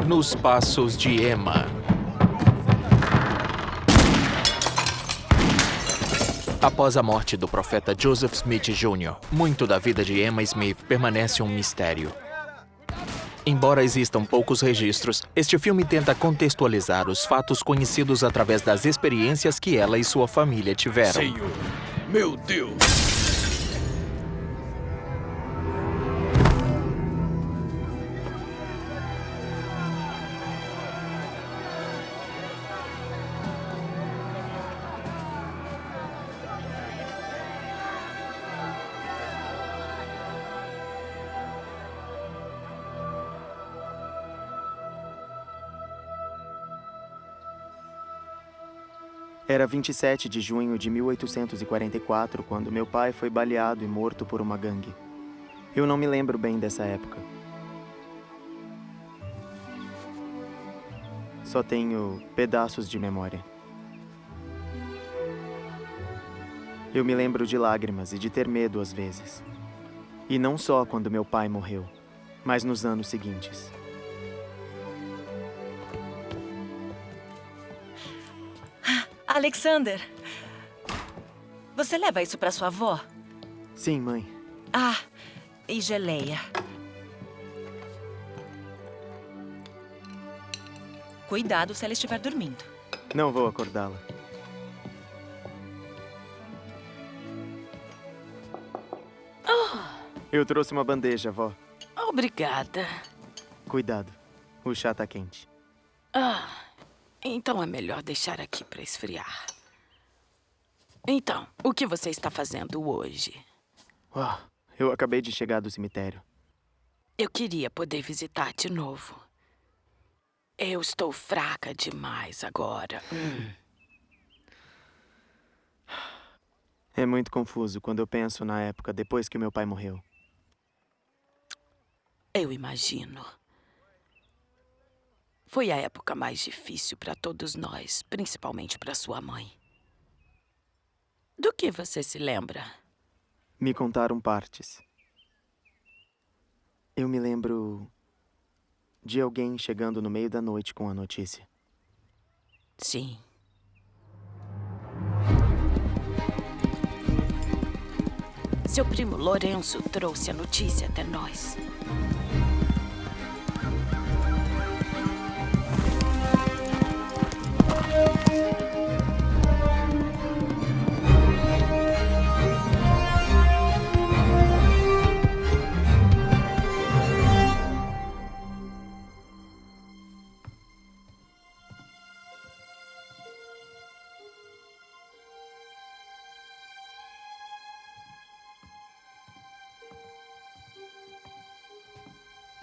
Nos passos de Emma. Após a morte do profeta Joseph Smith Jr., muito da vida de Emma Smith permanece um mistério. Embora existam poucos registros, este filme tenta contextualizar os fatos conhecidos através das experiências que ela e sua família tiveram. Senhor, meu Deus! Era 27 de junho de 1844, quando meu pai foi baleado e morto por uma gangue. Eu não me lembro bem dessa época. Só tenho pedaços de memória. Eu me lembro de lágrimas e de ter medo às vezes. E não só quando meu pai morreu, mas nos anos seguintes. Alexander, você leva isso para sua avó? Sim, mãe. Ah, e geleia. Cuidado se ela estiver dormindo. Não vou acordá-la. Eu trouxe uma bandeja, vó. Obrigada. Cuidado, o chá tá quente. Então é melhor deixar aqui para esfriar. Então, o que você está fazendo hoje? Eu acabei de chegar do cemitério. Eu queria poder visitar de novo. Eu estou fraca demais agora. É muito confuso quando eu penso na época depois que meu pai morreu. Eu imagino. Foi a época mais difícil para todos nós, principalmente para sua mãe. Do que você se lembra? Me contaram partes. Eu me lembro de alguém chegando no meio da noite com a notícia. Sim. Seu primo Lourenço trouxe a notícia até nós.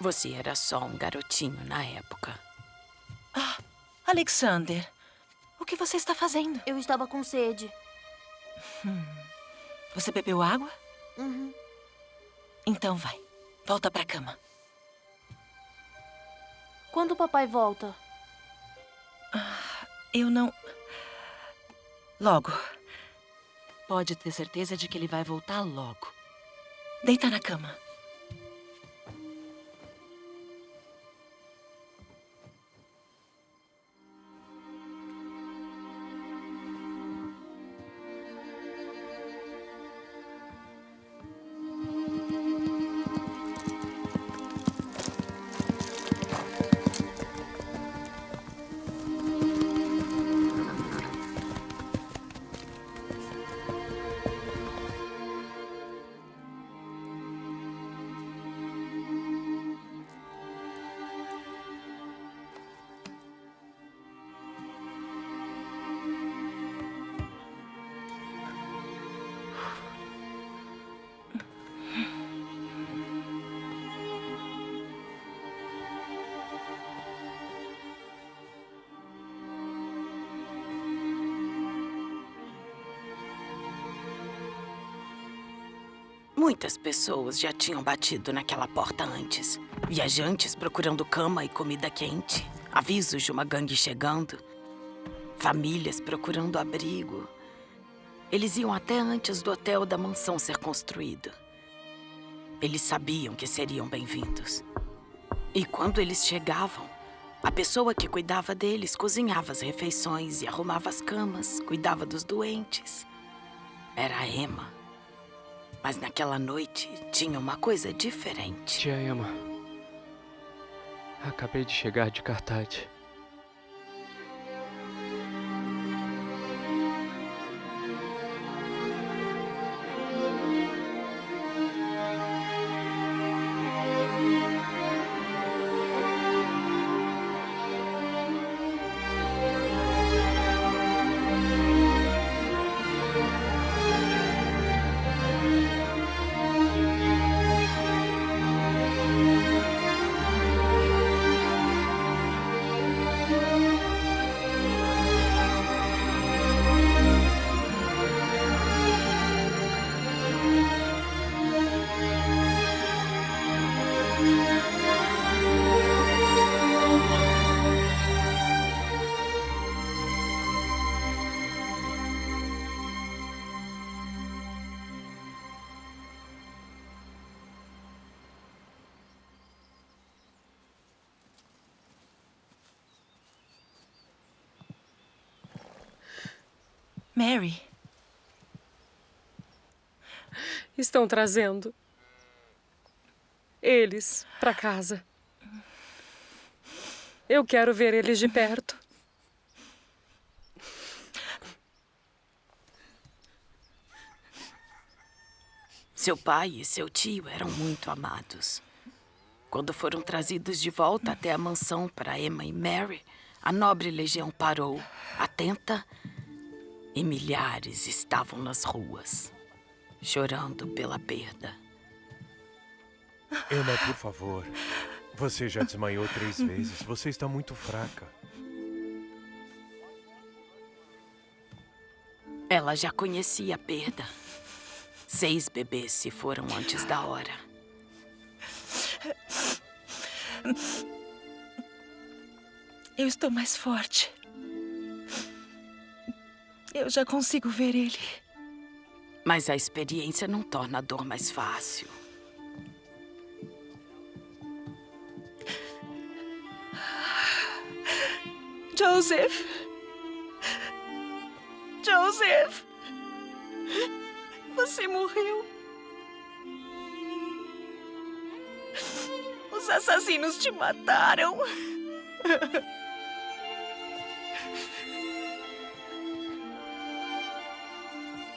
Você era só um garotinho na época. Alexander, o que você está fazendo? Eu estava com sede. Você bebeu água? Uhum. Então vai. Volta pra cama. Quando o papai volta? Eu não... Logo. Pode ter certeza de que ele vai voltar logo. Deita na cama. Muitas pessoas já tinham batido naquela porta antes. Viajantes procurando cama e comida quente. Avisos de uma gangue chegando. Famílias procurando abrigo. Eles iam até antes do hotel da mansão ser construído. Eles sabiam que seriam bem-vindos. E quando eles chegavam, a pessoa que cuidava deles cozinhava as refeições e arrumava as camas, cuidava dos doentes. Era a Emma. Mas naquela noite tinha uma coisa diferente. Tia Emma, acabei de chegar de Carthage. Mary, Estão trazendo eles para casa. Eu quero ver eles de perto. Seu pai e seu tio eram muito amados. Quando foram trazidos de volta até a mansão para Emma e Mary, a nobre legião parou, atenta, e milhares estavam nas ruas, chorando pela perda. Emma, por favor. Você já desmaiou 3 vezes. Você está muito fraca. Ela já conhecia a perda. 6 bebês se foram antes da hora. eu estou mais forte. Eu já consigo ver ele. Mas a experiência não torna a dor mais fácil. Joseph! Joseph! Você morreu. Os assassinos te mataram.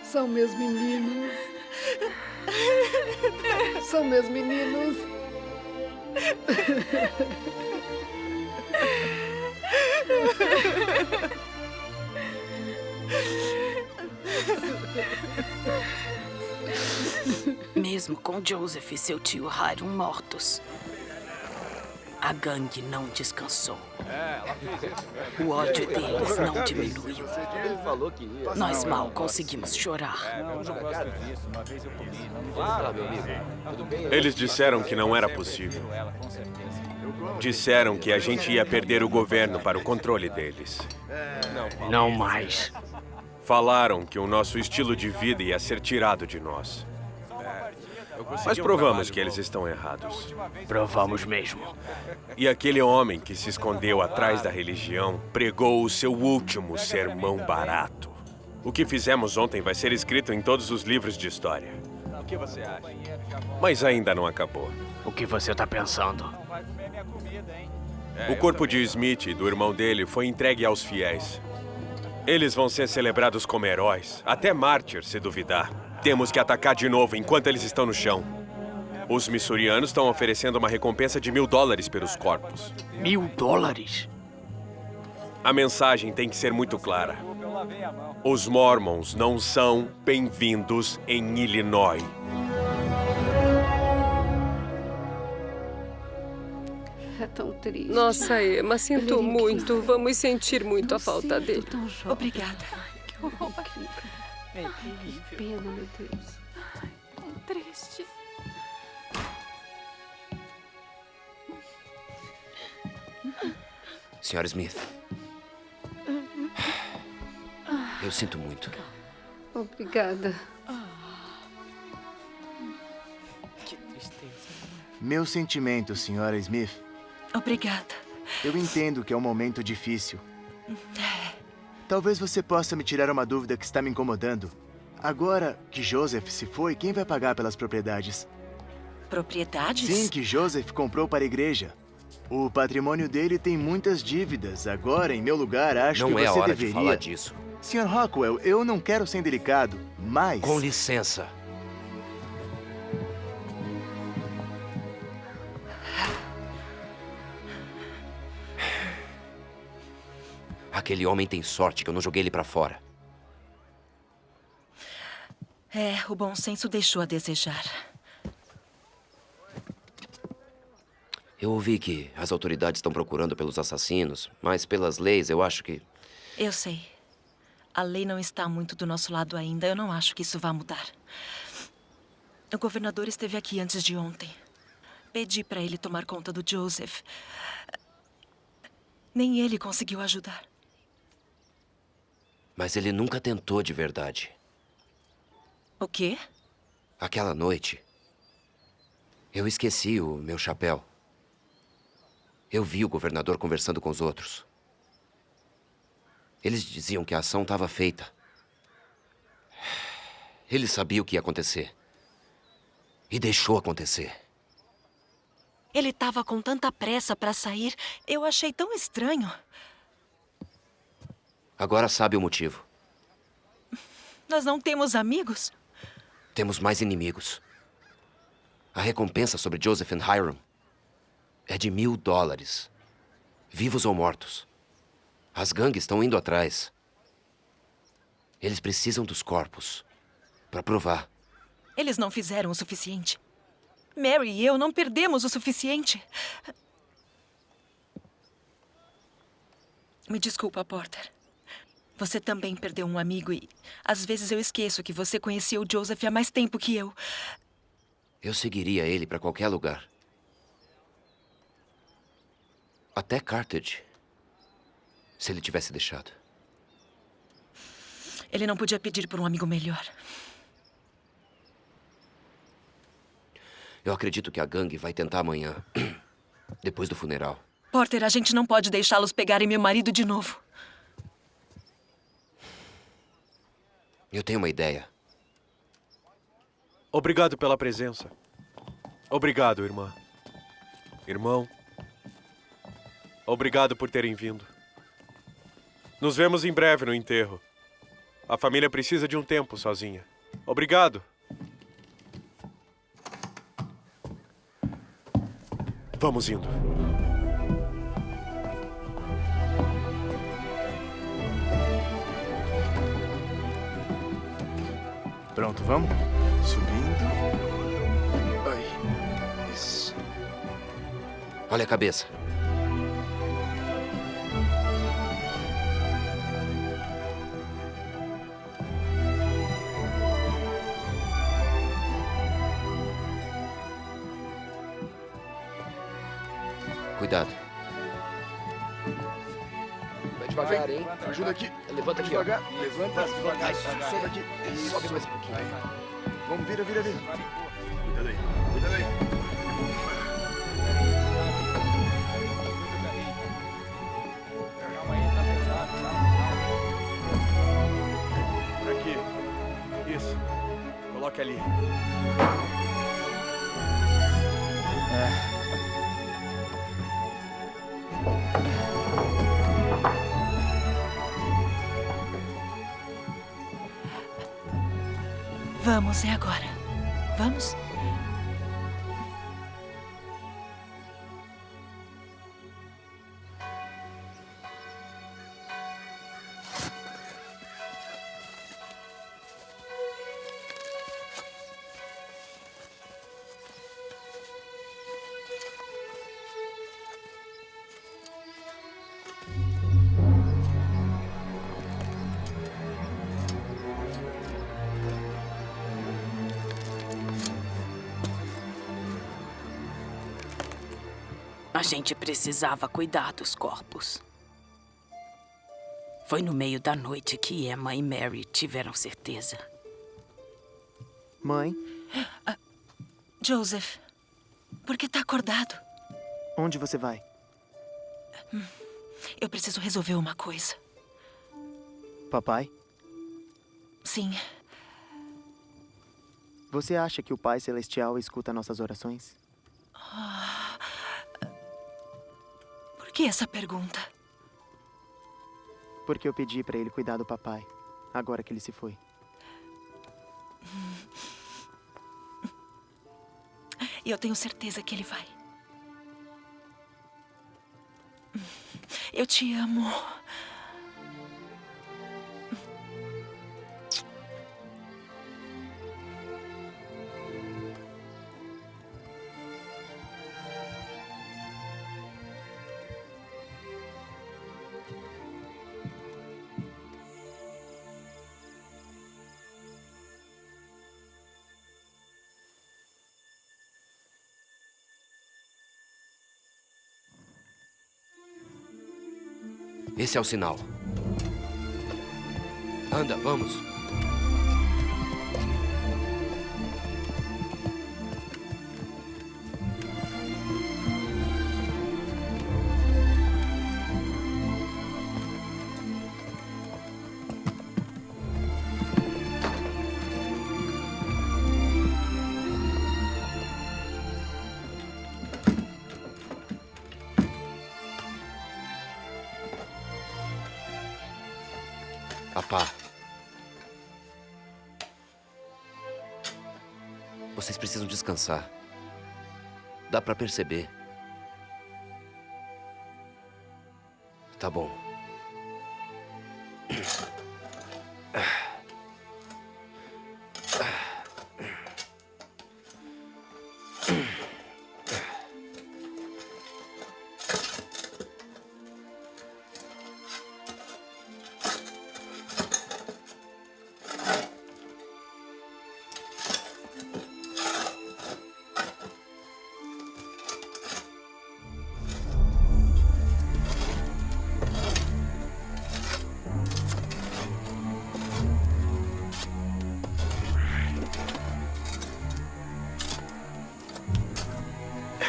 São meus meninos. São meus meninos. Mesmo com Joseph e seu tio Hiram mortos, a gangue não descansou. O ódio deles não diminuiu. Nós mal conseguimos chorar. Eles disseram que não era possível. Disseram que a gente ia perder o governo para o controle deles. Não mais. Falaram que o nosso estilo de vida ia ser tirado de nós. Mas provamos que eles estão errados. Provamos mesmo. E aquele homem que se escondeu atrás da religião pregou o seu último sermão barato. O que fizemos ontem vai ser escrito em todos os livros de história. O que você acha? Mas ainda não acabou. O que você tá pensando? O corpo de Smith e do irmão dele foi entregue aos fiéis. Eles vão ser celebrados como heróis, até mártir, se duvidar. Temos que atacar de novo enquanto eles estão no chão. Os missourianos estão oferecendo uma recompensa de $1000 pelos corpos. $1000? A mensagem tem que ser muito clara. Os Mormons não são bem-vindos em Illinois. É tão triste. Nossa, Emma, sinto Ele é muito. incrível. Vamos sentir muito a falta Sinto dele. tão jovem. Obrigada. Que horror. Que pena, meu Deus. Tão triste. Senhora Smith. Eu sinto muito. Obrigada. Que tristeza. Meus sentimentos, Sra. Smith. Obrigada. Eu entendo que é um momento difícil. Talvez você possa me tirar uma dúvida que está me incomodando. Agora que Joseph se foi, quem vai pagar pelas propriedades? Propriedades? Sim, que Joseph comprou para a igreja. O patrimônio dele tem muitas dívidas. Agora, em meu lugar, acho que Não você é hora deveria... de falar disso. Sr. Rockwell, eu não quero ser indelicado, mas... Com licença. Aquele homem tem sorte que eu não joguei ele pra fora. O bom senso deixou a desejar. Eu ouvi que as autoridades estão procurando pelos assassinos, mas pelas leis eu acho que... Eu sei. A lei não está muito do nosso lado ainda. Eu não acho que isso vá mudar. O governador esteve aqui antes de ontem. Pedi para ele tomar conta do Joseph. Nem ele conseguiu ajudar. Mas ele nunca tentou de verdade. O quê? Aquela noite, eu esqueci o meu chapéu. Eu vi o governador conversando com os outros. Eles diziam que a ação estava feita. Ele sabia o que ia acontecer. E deixou acontecer. Ele estava com tanta pressa para sair. Eu achei tão estranho. Agora sabe o motivo. Nós não temos amigos? Temos mais inimigos. A recompensa sobre Joseph e Hiram é de $1000. Vivos ou mortos. As gangues estão indo atrás. Eles precisam dos corpos para provar. Eles não fizeram o suficiente. Mary e eu não perdemos o suficiente. Me desculpa, Porter. Você também perdeu um amigo e às vezes eu esqueço que você conhecia o Joseph há mais tempo que eu. Eu seguiria ele para qualquer lugar. Até Carthage. Se ele tivesse deixado. Ele não podia pedir por um amigo melhor. Eu acredito que a gangue vai tentar amanhã. Depois do funeral. Porter, a gente não pode deixá-los pegarem meu marido de novo. Eu tenho uma ideia. Obrigado pela presença. Obrigado, irmã. Irmão. Obrigado por terem vindo. Nos vemos em breve no enterro. A família precisa de um tempo sozinha. Obrigado. Vamos indo. Pronto, vamos? Subindo. Ai, isso. Olha a cabeça. Cuidado. Vai devagar, hein? Ajuda aqui. Levanta aqui, devagar. ó. Levanta devagar. Sobe aqui. Isso. Sobe mais um pouquinho. Vamos, vira. Cuidado aí. Por aqui. Isso. Coloque ali. Vamos, é agora. Vamos? A gente precisava cuidar dos corpos. Foi no meio da noite que Emma e Mary tiveram certeza. Mãe? Joseph, Por que tá acordado? Onde você vai? Eu preciso resolver uma coisa. Papai? Sim. Você acha que o Pai Celestial escuta nossas orações? Por que essa pergunta? Porque eu pedi para ele cuidar do papai, agora que ele se foi. E eu tenho certeza que ele vai. Eu te amo. Esse é o sinal. Anda, vamos. Papá. Vocês precisam descansar. Dá pra perceber. Tá bom.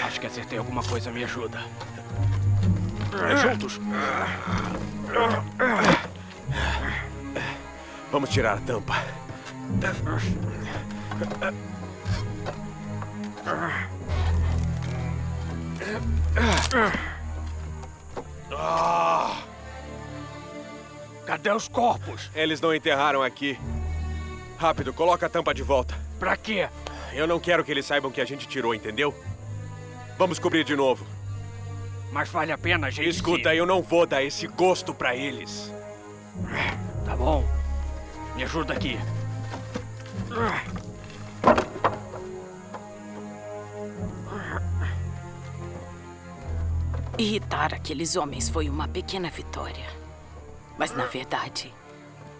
Acho que acertei alguma coisa, me ajuda. Juntos. Vamos tirar a tampa. Cadê os corpos? Eles não enterraram aqui. Rápido, coloca a tampa de volta. Pra quê? Eu não quero que eles saibam que a gente tirou, entendeu? Vamos cobrir de novo. Mas vale a pena a gente... Escuta, eu não vou dar esse gosto pra eles. Tá bom. Me ajuda aqui. Irritar aqueles homens foi uma pequena vitória. Mas, na verdade,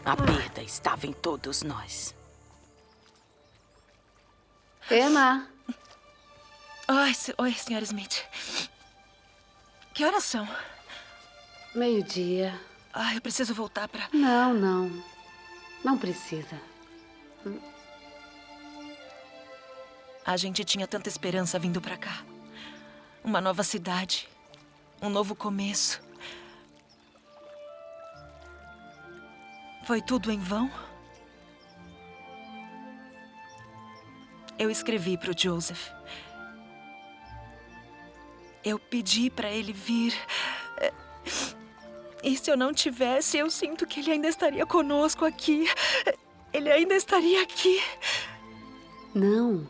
a perda estava em todos nós. Emma. Oi, Sr. Smith. Que horas são? 12:00. Eu preciso voltar pra... Não. Não precisa. A gente tinha tanta esperança vindo pra cá. Uma nova cidade. Um novo começo. Foi tudo em vão? Eu escrevi pro Joseph. Eu pedi pra ele vir. E se eu não tivesse, eu sinto que ele ainda estaria conosco aqui. Ele ainda estaria aqui. Não.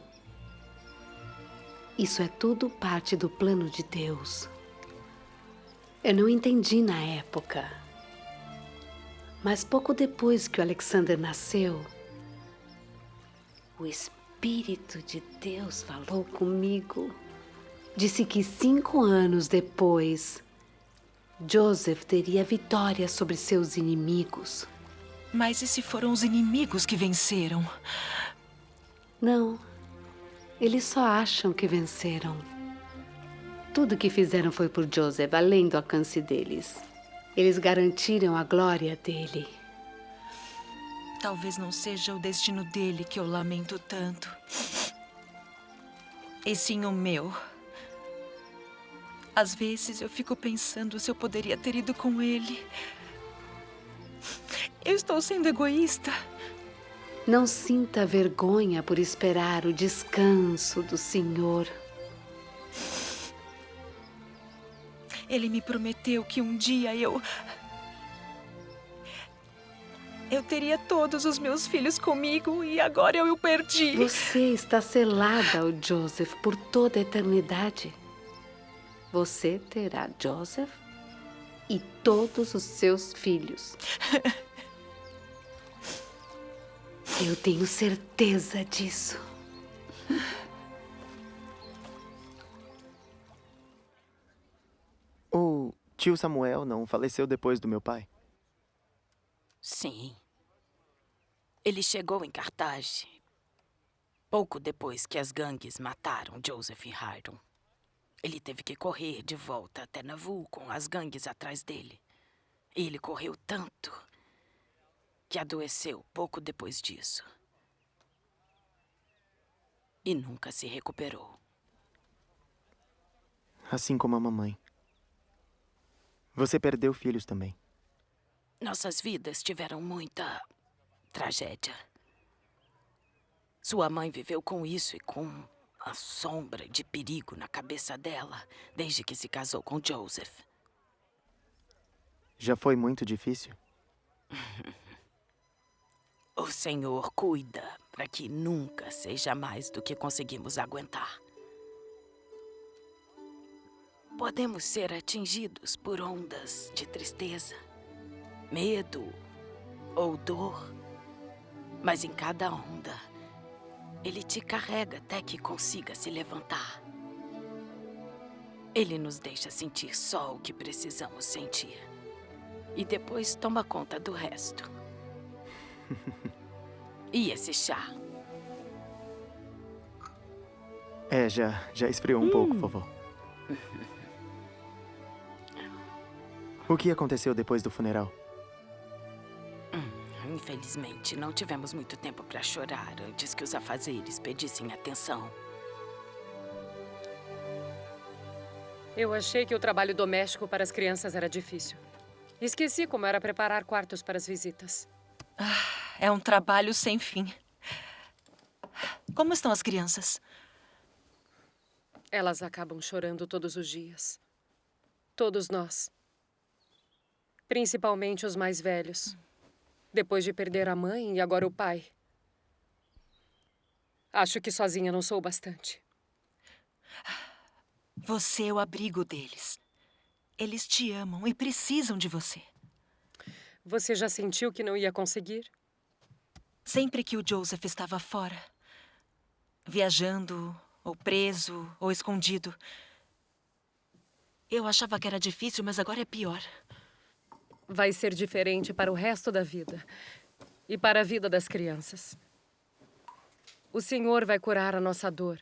Isso é tudo parte do plano de Deus. Eu não entendi na época. Mas pouco depois que o Alexander nasceu, o Espírito de Deus falou comigo. Disse que 5 anos depois, Joseph teria vitória sobre seus inimigos. Mas e se foram os inimigos que venceram? Não. Eles só acham que venceram. Tudo que fizeram foi por Joseph, além do alcance deles. Eles garantiram a glória dele. Talvez não seja o destino dele que eu lamento tanto. E sim o meu. Às vezes eu fico pensando se eu poderia ter ido com ele. Eu estou sendo egoísta. Não sinta vergonha por esperar o descanso do Senhor. Ele me prometeu que um dia eu teria todos os meus filhos comigo e agora eu o perdi. Você está selada ao Joseph por toda a eternidade. Você terá Joseph e todos os seus filhos. Eu tenho certeza disso. O tio Samuel não faleceu depois do meu pai? Sim. Ele chegou em Carthage pouco depois que as gangues mataram Joseph e Hiram. Ele teve que correr de volta até Nauvoo com as gangues atrás dele. E ele correu tanto que adoeceu pouco depois disso. E nunca se recuperou. Assim como a mamãe. Você perdeu filhos também. Nossas vidas tiveram muita tragédia. Sua mãe viveu com isso e com a sombra de perigo na cabeça dela desde que se casou com Joseph. Já foi muito difícil? O Senhor cuida para que nunca seja mais do que conseguimos aguentar. Podemos ser atingidos por ondas de tristeza, medo ou dor, mas em cada onda, Ele te carrega até que consiga se levantar. Ele nos deixa sentir só o que precisamos sentir e depois toma conta do resto. E esse chá? Já esfriou um pouco, vovó. O que aconteceu depois do funeral? Infelizmente, não tivemos muito tempo para chorar antes que os afazeres pedissem atenção. Eu achei que o trabalho doméstico para as crianças era difícil. Esqueci como era preparar quartos para as visitas. É um trabalho sem fim. Como estão as crianças? Elas acabam chorando todos os dias. Todos nós. Principalmente os mais velhos. Depois de perder a mãe e agora o pai. Acho que sozinha não sou bastante. Você é o abrigo deles. Eles te amam e precisam de você. Você já sentiu que não ia conseguir? Sempre que o Joseph estava fora, viajando, ou preso, ou escondido, eu achava que era difícil, mas agora é pior. Vai ser diferente para o resto da vida e para a vida das crianças. O Senhor vai curar a nossa dor.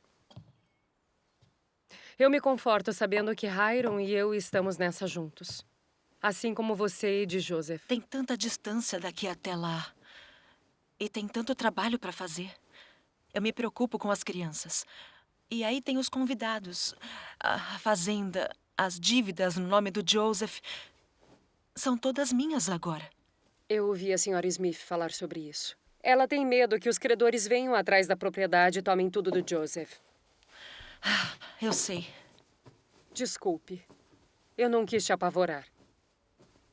Eu me conforto sabendo que Hiram e eu estamos nessa juntos. Assim como você e de Joseph. Tem tanta distância daqui até lá. E tem tanto trabalho para fazer. Eu me preocupo com as crianças. E aí tem os convidados, a fazenda, as dívidas no nome do Joseph. São todas minhas agora. Eu ouvi a senhora Smith falar sobre isso. Ela tem medo que os credores venham atrás da propriedade e tomem tudo do Joseph. Eu sei. Desculpe. Eu não quis te apavorar.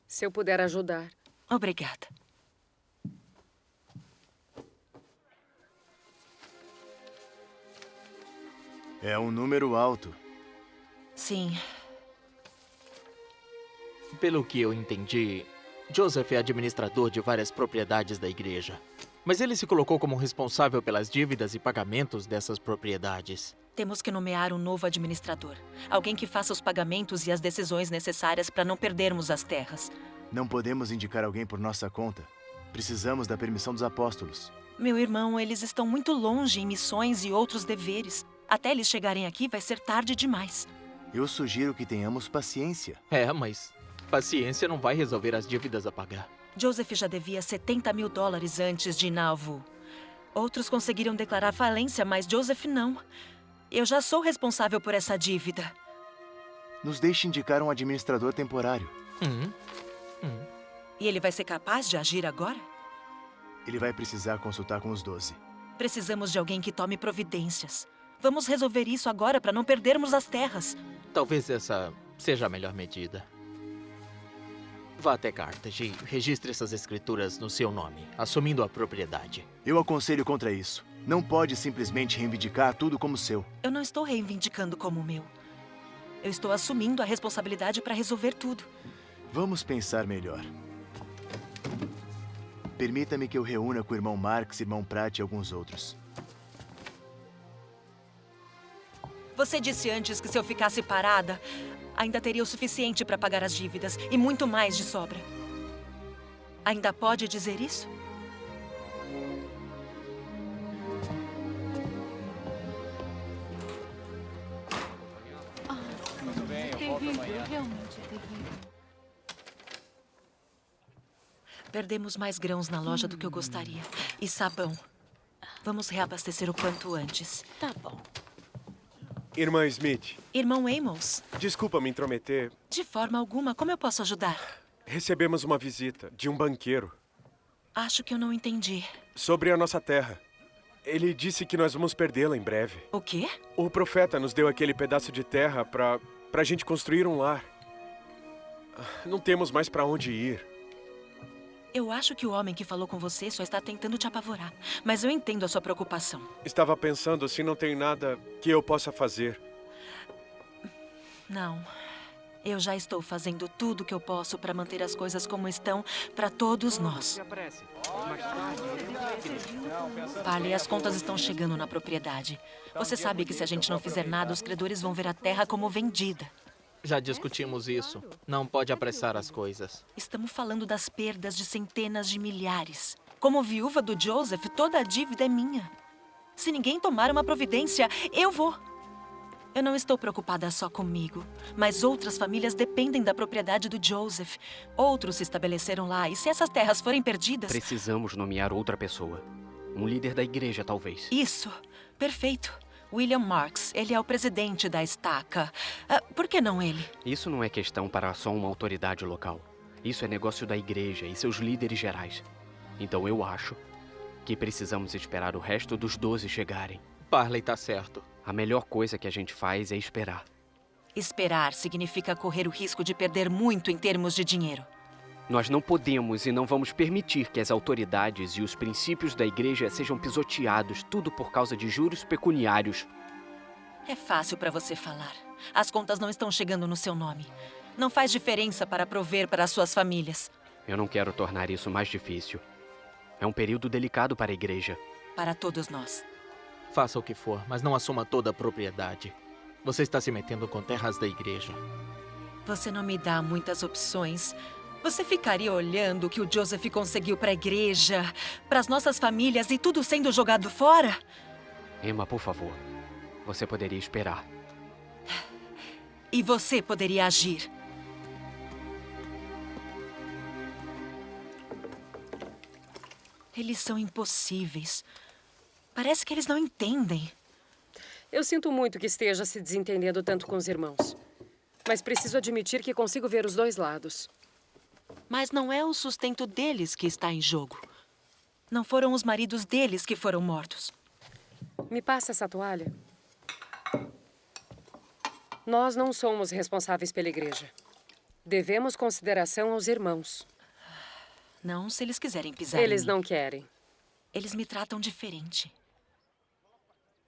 Se eu puder ajudar. Obrigada. É um número alto. Sim. Pelo que eu entendi, Joseph é administrador de várias propriedades da igreja. Mas ele se colocou como responsável pelas dívidas e pagamentos dessas propriedades. Temos que nomear um novo administrador. Alguém que faça os pagamentos e as decisões necessárias para não perdermos as terras. Não podemos indicar alguém por nossa conta. Precisamos da permissão dos apóstolos. Meu irmão, eles estão muito longe em missões e outros deveres. Até eles chegarem aqui vai ser tarde demais. Eu sugiro que tenhamos paciência. Mas paciência não vai resolver as dívidas a pagar. Joseph já devia $70 mil antes de Nauvoo. Outros conseguiram declarar falência, mas Joseph não. Eu já sou responsável por essa dívida. Nos deixe indicar um administrador temporário. E ele vai ser capaz de agir agora? Ele vai precisar consultar com os 12. Precisamos de alguém que tome providências. Vamos resolver isso agora para não perdermos as terras. Talvez essa seja a melhor medida. Vá até Carthage e registre essas escrituras no seu nome, assumindo a propriedade. Eu aconselho contra isso. Não pode simplesmente reivindicar tudo como seu. Eu não estou reivindicando como meu. Eu estou assumindo a responsabilidade para resolver tudo. Vamos pensar melhor. Permita-me que eu reúna com o irmão Marx, irmão Pratt e alguns outros. Você disse antes que se eu ficasse parada, ainda teria o suficiente para pagar as dívidas e muito mais de sobra. Ainda pode dizer isso? Terrível, realmente terrível. Perdemos mais grãos na loja do que eu gostaria. E sabão. Vamos reabastecer o quanto antes. Tá bom. Irmã Smith, Irmão Amos, desculpa me intrometer. de forma alguma, como eu posso ajudar? Recebemos uma visita de um banqueiro Acho que eu não entendi. sobre a nossa terra. Ele disse que nós vamos perdê-la em breve. O quê? O profeta nos deu aquele pedaço de terra pra gente construir um lar. Não temos mais pra onde ir. Eu acho que o homem que falou com você só está tentando te apavorar. Mas eu entendo a sua preocupação. Estava pensando se não tem nada que eu possa fazer. Não. Eu já estou fazendo tudo o que eu posso para manter as coisas como estão para todos nós. Parley, as contas estão chegando na propriedade. Você sabe que se a gente não fizer nada, os credores vão ver a terra como vendida. Já discutimos isso. Não pode apressar as coisas. Estamos falando das perdas de centenas de milhares. Como viúva do Joseph, toda a dívida é minha. Se ninguém tomar uma providência, eu vou. Eu não estou preocupada só comigo, mas outras famílias dependem da propriedade do Joseph. Outros se estabeleceram lá, e se essas terras forem perdidas... Precisamos nomear outra pessoa. Um líder da igreja, talvez. Isso. Perfeito. William Marks. Ele é o presidente da estaca. Por que não ele? Isso não é questão para só uma autoridade local. Isso é negócio da igreja e seus líderes gerais. Então eu acho que precisamos esperar o resto dos 12 chegarem. Parley tá certo. A melhor coisa que a gente faz é esperar. Esperar significa correr o risco de perder muito em termos de dinheiro. Nós não podemos e não vamos permitir que as autoridades e os princípios da igreja sejam pisoteados, tudo por causa de juros pecuniários. É fácil para você falar. As contas não estão chegando no seu nome. Não faz diferença para prover para as suas famílias. Eu não quero tornar isso mais difícil. É um período delicado para a igreja. Para todos nós. Faça o que for, mas não assuma toda a propriedade. Você está se metendo com terras da igreja. Você não me dá muitas opções. Você ficaria olhando o que o Joseph conseguiu para a igreja, para as nossas famílias e tudo sendo jogado fora? Emma, por favor. Você poderia esperar. E você poderia agir. Eles são impossíveis. Parece que eles não entendem. Eu sinto muito que esteja se desentendendo tanto com os irmãos. Mas preciso admitir que consigo ver os dois lados. Mas não é o sustento deles que está em jogo. Não foram os maridos deles que foram mortos. Me passa essa toalha. Nós não somos responsáveis pela igreja. Devemos consideração aos irmãos. Não se eles quiserem pisar Eles em mim. não querem. Eles me tratam diferente.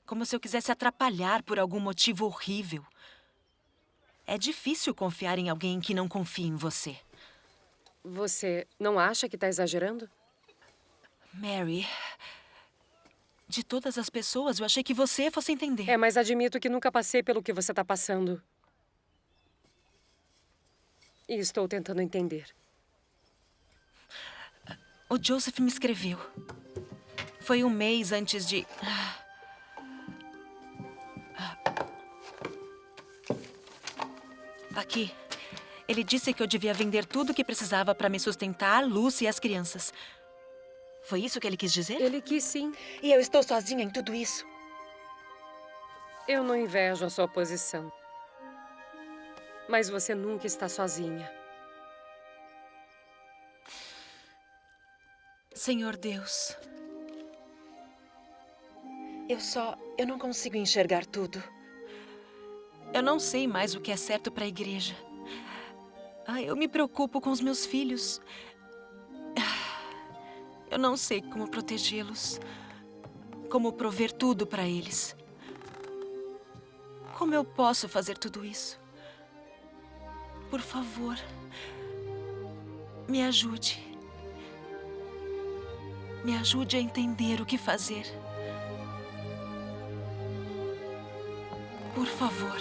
Como se eu quisesse atrapalhar por algum motivo horrível. É difícil confiar em alguém que não confia em você. Você não acha que está exagerando? Mary, de todas as pessoas, eu achei que você fosse entender. É, mas admito que nunca passei pelo que você está passando. E estou tentando entender. O Joseph me escreveu. Foi um mês antes de... Aqui. Ele disse que eu devia vender tudo o que precisava para me sustentar, Lucy e as crianças. Foi isso que ele quis dizer? Ele quis, sim. E eu estou sozinha em tudo isso? Eu não invejo a sua posição. Mas você nunca está sozinha. Senhor Deus, eu não consigo enxergar tudo. Eu não sei mais o que é certo para a igreja. Eu me preocupo com os meus filhos. Eu não sei como protegê-los, como prover tudo para eles. Como eu posso fazer tudo isso? Por favor, me ajude. Me ajude a entender o que fazer. Por favor.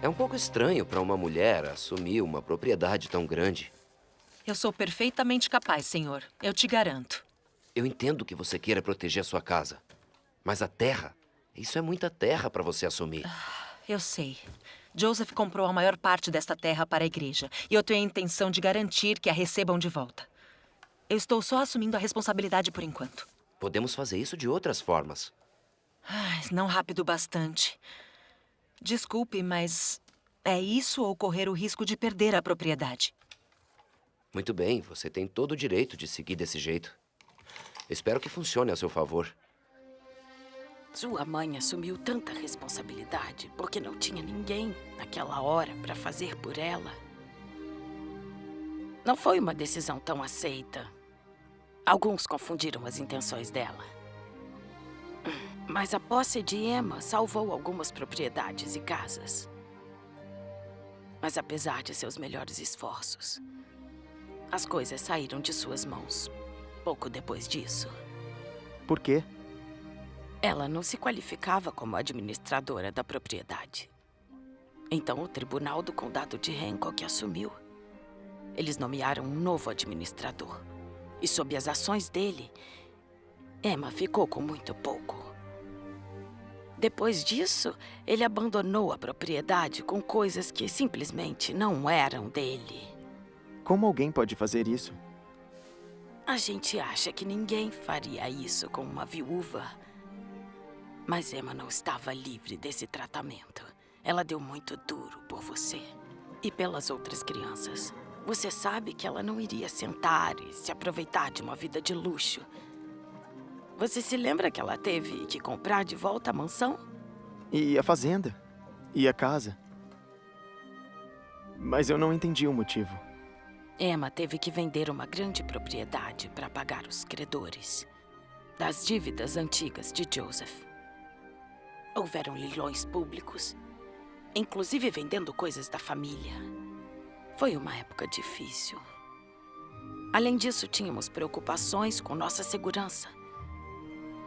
É um pouco estranho para uma mulher assumir uma propriedade tão grande. Eu sou perfeitamente capaz, senhor. Eu te garanto. Eu entendo que você queira proteger a sua casa. Mas a terra, isso é muita terra para você assumir. Eu sei. Joseph comprou a maior parte desta terra para a igreja. E eu tenho a intenção de garantir que a recebam de volta. Eu estou só assumindo a responsabilidade por enquanto. Podemos fazer isso de outras formas. Não rápido bastante. Desculpe, mas é isso ou correr o risco de perder a propriedade? Muito bem, você tem todo o direito de seguir desse jeito. Espero que funcione a seu favor. Sua mãe assumiu tanta responsabilidade porque não tinha ninguém naquela hora para fazer por ela. Não foi uma decisão tão aceita. Alguns confundiram as intenções dela. Mas a posse de Emma salvou algumas propriedades e casas. Mas apesar de seus melhores esforços, as coisas saíram de suas mãos pouco depois disso. Por quê? Ela não se qualificava como administradora da propriedade. Então, o Tribunal do Condado de Hancock assumiu. Eles nomearam um novo administrador. E sob as ações dele, Emma ficou com muito pouco. Depois disso, ele abandonou a propriedade com coisas que simplesmente não eram dele. Como alguém pode fazer isso? A gente acha que ninguém faria isso com uma viúva. Mas Emma não estava livre desse tratamento. Ela deu muito duro por você e pelas outras crianças. Você sabe que ela não iria sentar e se aproveitar de uma vida de luxo. Você se lembra que ela teve que comprar de volta a mansão? E a fazenda? E a casa? Mas eu não entendi o motivo. Emma teve que vender uma grande propriedade para pagar os credores das dívidas antigas de Joseph. Houveram leilões públicos, inclusive vendendo coisas da família. Foi uma época difícil. Além disso, tínhamos preocupações com nossa segurança.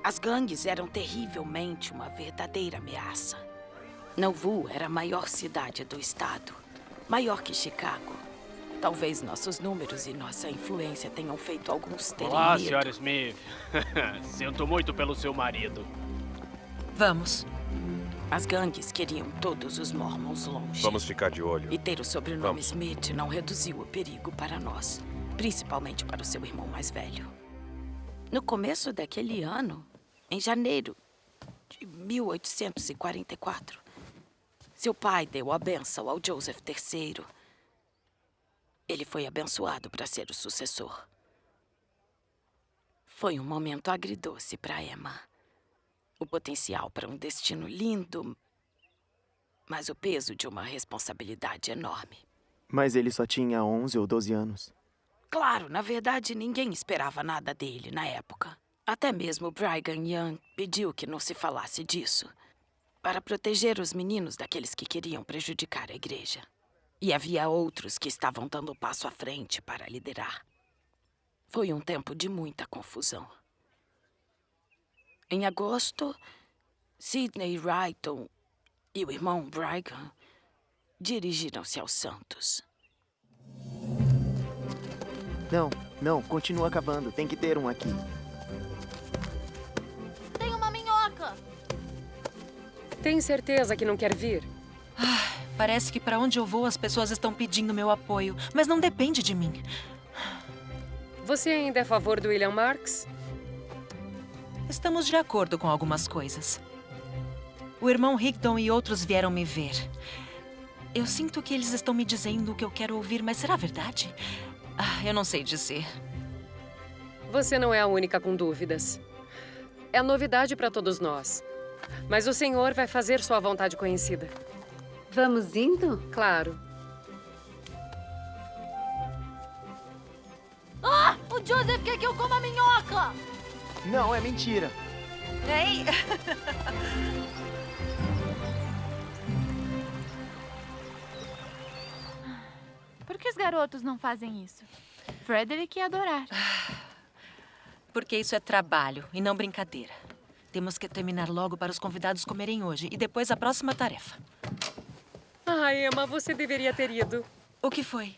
As gangues eram terrivelmente uma verdadeira ameaça. Nauvoo era a maior cidade do estado, maior que Chicago. Talvez nossos números e nossa influência tenham feito alguns terem Olá, medo. Sra. Smith. Sinto muito pelo seu marido. Vamos. As gangues queriam todos os Mormons longe. Vamos ficar de olho. E ter o sobrenome Smith não reduziu o perigo para nós, principalmente para o seu irmão mais velho. No começo daquele ano, em janeiro de 1844, seu pai deu a bênção ao Joseph III. Ele foi abençoado para ser o sucessor. Foi um momento agridoce para Emma. O potencial para um destino lindo, mas o peso de uma responsabilidade enorme. Mas ele só tinha 11 ou 12 anos. Claro, na verdade, ninguém esperava nada dele na época. Até mesmo Brigham Young pediu que não se falasse disso, para proteger os meninos daqueles que queriam prejudicar a igreja. E havia outros que estavam dando um passo à frente para liderar. Foi um tempo de muita confusão. Em agosto, Sidney Wrighton e o irmão Brigham dirigiram-se aos Santos. Não, continua cavando. Tem que ter um aqui. Tem uma minhoca! Tem certeza que não quer vir? Parece que para onde eu vou as pessoas estão pedindo meu apoio, mas não depende de mim. Você ainda é a favor do William Marks? Estamos de acordo com algumas coisas. O irmão Higdon e outros vieram me ver. Eu sinto que eles estão me dizendo o que eu quero ouvir, mas será verdade? Eu não sei dizer. Você não é a única com dúvidas. É novidade para todos nós. Mas o Senhor vai fazer sua vontade conhecida. Vamos indo? Claro. Ah! O Joseph quer que eu coma minhoca! Não, é mentira. Ei! Por que os garotos não fazem isso? Frederick ia adorar. Porque isso é trabalho e não brincadeira. Temos que terminar logo para os convidados comerem hoje e depois a próxima tarefa. Emma, você deveria ter ido. O que foi?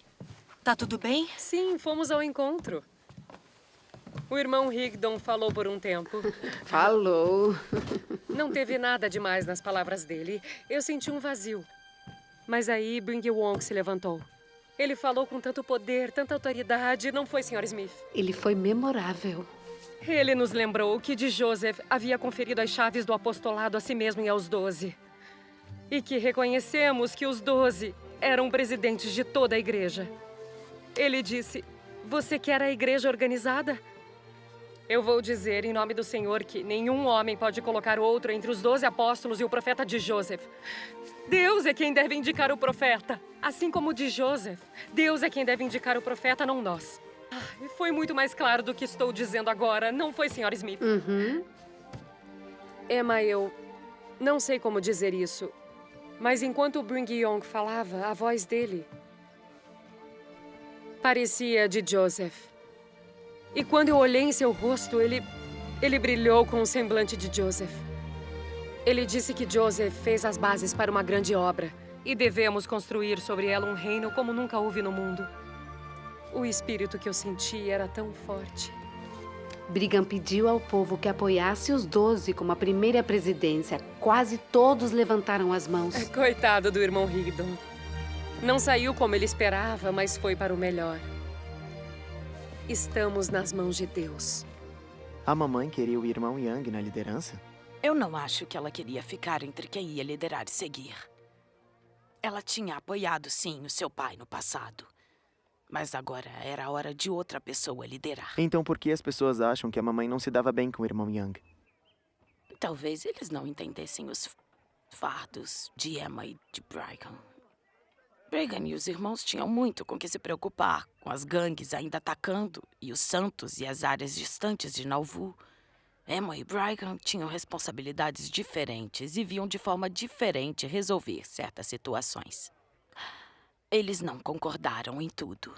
Tá tudo bem? Sim, fomos ao encontro. O irmão Higdon falou por um tempo. Falou. Não teve nada demais nas palavras dele. Eu senti um vazio. Mas aí Bring Wong se levantou. Ele falou com tanto poder, tanta autoridade. Não foi, Sr. Smith? Ele foi memorável. Ele nos lembrou que de Joseph havia conferido as chaves do apostolado a si mesmo e aos 12. E que reconhecemos que os 12 eram presidentes de toda a igreja. Ele disse, você quer a igreja organizada? Eu vou dizer em nome do Senhor que nenhum homem pode colocar outro entre os 12 apóstolos e o profeta de Joseph. Deus é quem deve indicar o profeta. Assim como de Joseph, Deus é quem deve indicar o profeta, não nós. Foi muito mais claro do que estou dizendo agora, não foi, Sr. Smith? Uhum. Emma, eu não sei como dizer isso, mas enquanto o Bring Yong falava, a voz dele parecia de Joseph. E quando eu olhei em seu rosto, ele brilhou com o semblante de Joseph. Ele disse que Joseph fez as bases para uma grande obra e devemos construir sobre ela um reino como nunca houve no mundo. O espírito que eu senti era tão forte. Brigham pediu ao povo que apoiasse os 12 como a primeira presidência. Quase todos levantaram as mãos. Coitado do irmão Higdon. Não saiu como ele esperava, mas foi para o melhor. Estamos nas mãos de Deus. A mamãe queria o irmão Young na liderança? Eu não acho que ela queria ficar entre quem ia liderar e seguir. Ela tinha apoiado, sim, o seu pai no passado. Mas agora era a hora de outra pessoa liderar. Então por que as pessoas acham que a mamãe não se dava bem com o irmão Young? Talvez eles não entendessem os fardos de Emma e de Brigham. Brigham e os irmãos tinham muito com que se preocupar, com as gangues ainda atacando, e os santos e as áreas distantes de Nauvoo. Emma e Brigham tinham responsabilidades diferentes e viam de forma diferente resolver certas situações. Eles não concordaram em tudo.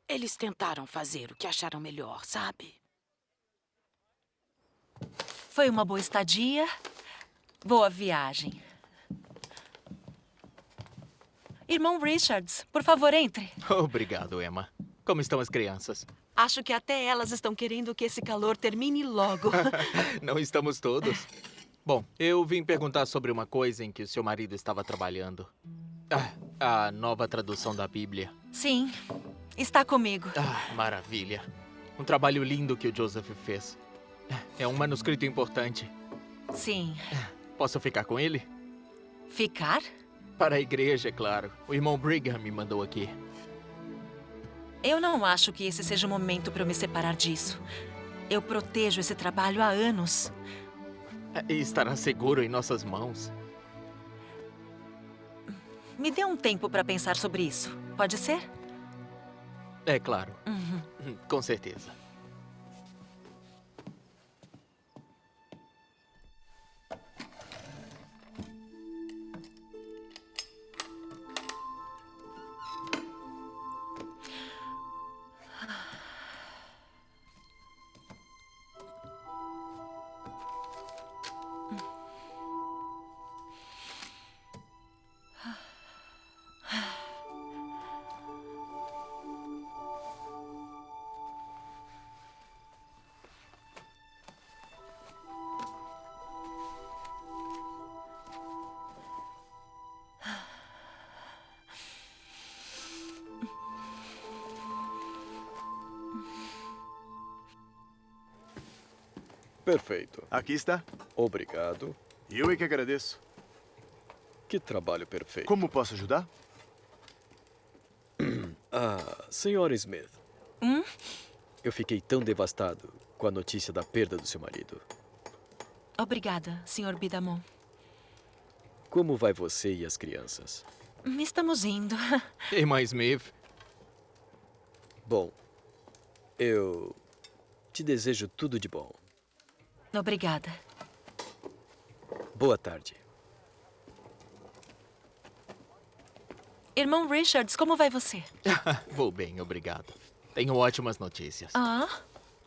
Eles tentaram fazer o que acharam melhor, sabe? Foi uma boa estadia. Boa viagem. Irmão Richards, por favor, entre. Obrigado, Emma. Como estão as crianças? Acho que até elas estão querendo que esse calor termine logo. Não estamos todos. Bom, eu vim perguntar sobre uma coisa em que o seu marido estava trabalhando. A nova tradução da Bíblia. Sim, está comigo. Maravilha. Um trabalho lindo que o Joseph fez. É um manuscrito importante. Sim. Posso ficar com ele? Ficar? Para a igreja, é claro. O irmão Brigham me mandou aqui. Eu não acho que esse seja o momento para eu me separar disso. Eu protejo esse trabalho há anos. E estará seguro em nossas mãos. Me dê um tempo para pensar sobre isso. Pode ser? É claro. Com certeza. Perfeito. Aqui está. Obrigado. Eu é que agradeço. Que trabalho perfeito. Como posso ajudar? Senhora Smith. Hum? Eu fiquei tão devastado com a notícia da perda do seu marido. Obrigada, Sr. Bidamon. Como vai você e as crianças? Estamos indo. Irmã Smith. Bom, eu te desejo tudo de bom. Obrigada. Boa tarde. Irmão Richards, como vai você? Vou bem, obrigado. Tenho ótimas notícias. Ah?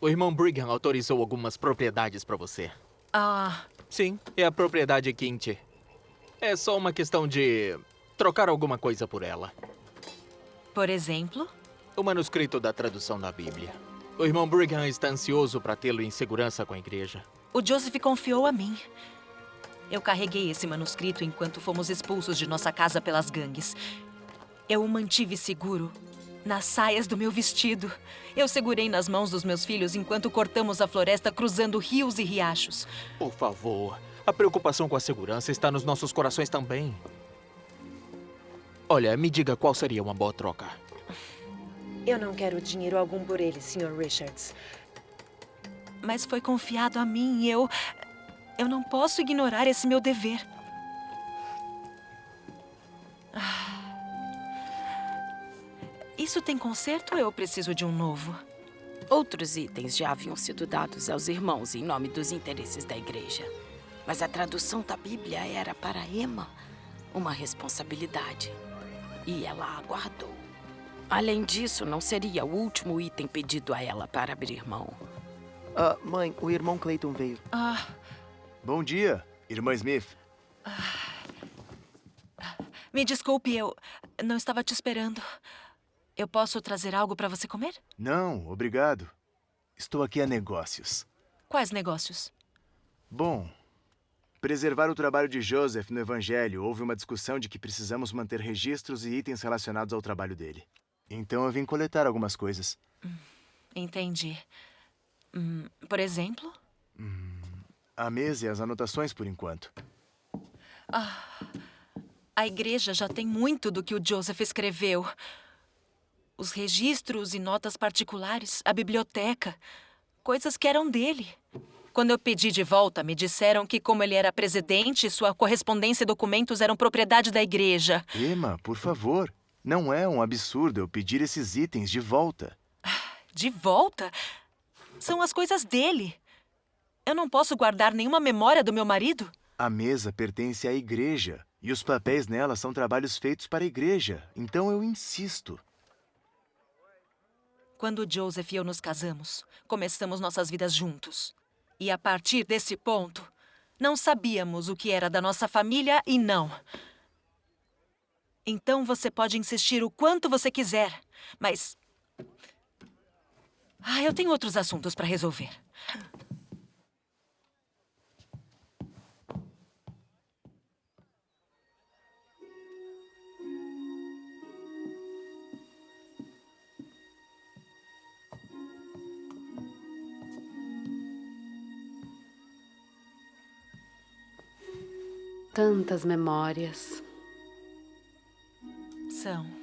O irmão Brigham autorizou algumas propriedades para você. Ah. Sim, é a propriedade Quinte. É só uma questão de trocar alguma coisa por ela. Por exemplo? O manuscrito da tradução da Bíblia. O irmão Brigham está ansioso para tê-lo em segurança com a igreja. O Joseph confiou a mim. Eu carreguei esse manuscrito enquanto fomos expulsos de nossa casa pelas gangues. Eu o mantive seguro nas saias do meu vestido. Eu segurei nas mãos dos meus filhos enquanto cortamos a floresta cruzando rios e riachos. Por favor, a preocupação com a segurança está nos nossos corações também. Olha, me diga qual seria uma boa troca. Eu não quero dinheiro algum por ele, Sr. Richards. Mas foi confiado a mim e eu não posso ignorar esse meu dever. Isso tem conserto ou eu preciso de um novo? Outros itens já haviam sido dados aos irmãos em nome dos interesses da igreja. Mas a tradução da Bíblia era para Emma uma responsabilidade. E ela aguardou. Além disso, não seria o último item pedido a ela para abrir mão. Mãe, o irmão Clayton veio. Bom dia, irmã Smith. Me desculpe, eu não estava te esperando. Eu posso trazer algo para você comer? Não, obrigado. Estou aqui a negócios. Quais negócios? Bom, preservar o trabalho de Joseph no Evangelho, houve uma discussão de que precisamos manter registros e itens relacionados ao trabalho dele. Então eu vim coletar algumas coisas. Entendi. Por exemplo? A mesa e as anotações, por enquanto. A igreja já tem muito do que o Joseph escreveu. Os registros e notas particulares, a biblioteca, coisas que eram dele. Quando eu pedi de volta, me disseram que, como ele era presidente, sua correspondência e documentos eram propriedade da igreja. Emma, por favor. Não é um absurdo eu pedir esses itens de volta. De volta? São as coisas dele. Eu não posso guardar nenhuma memória do meu marido? A mesa pertence à igreja e os papéis nela são trabalhos feitos para a igreja. Então eu insisto. Quando Joseph e eu nos casamos, começamos nossas vidas juntos. E a partir desse ponto, não sabíamos o que era da nossa família e não. Então você pode insistir o quanto você quiser, mas... eu tenho outros assuntos para resolver. Tantas memórias. São.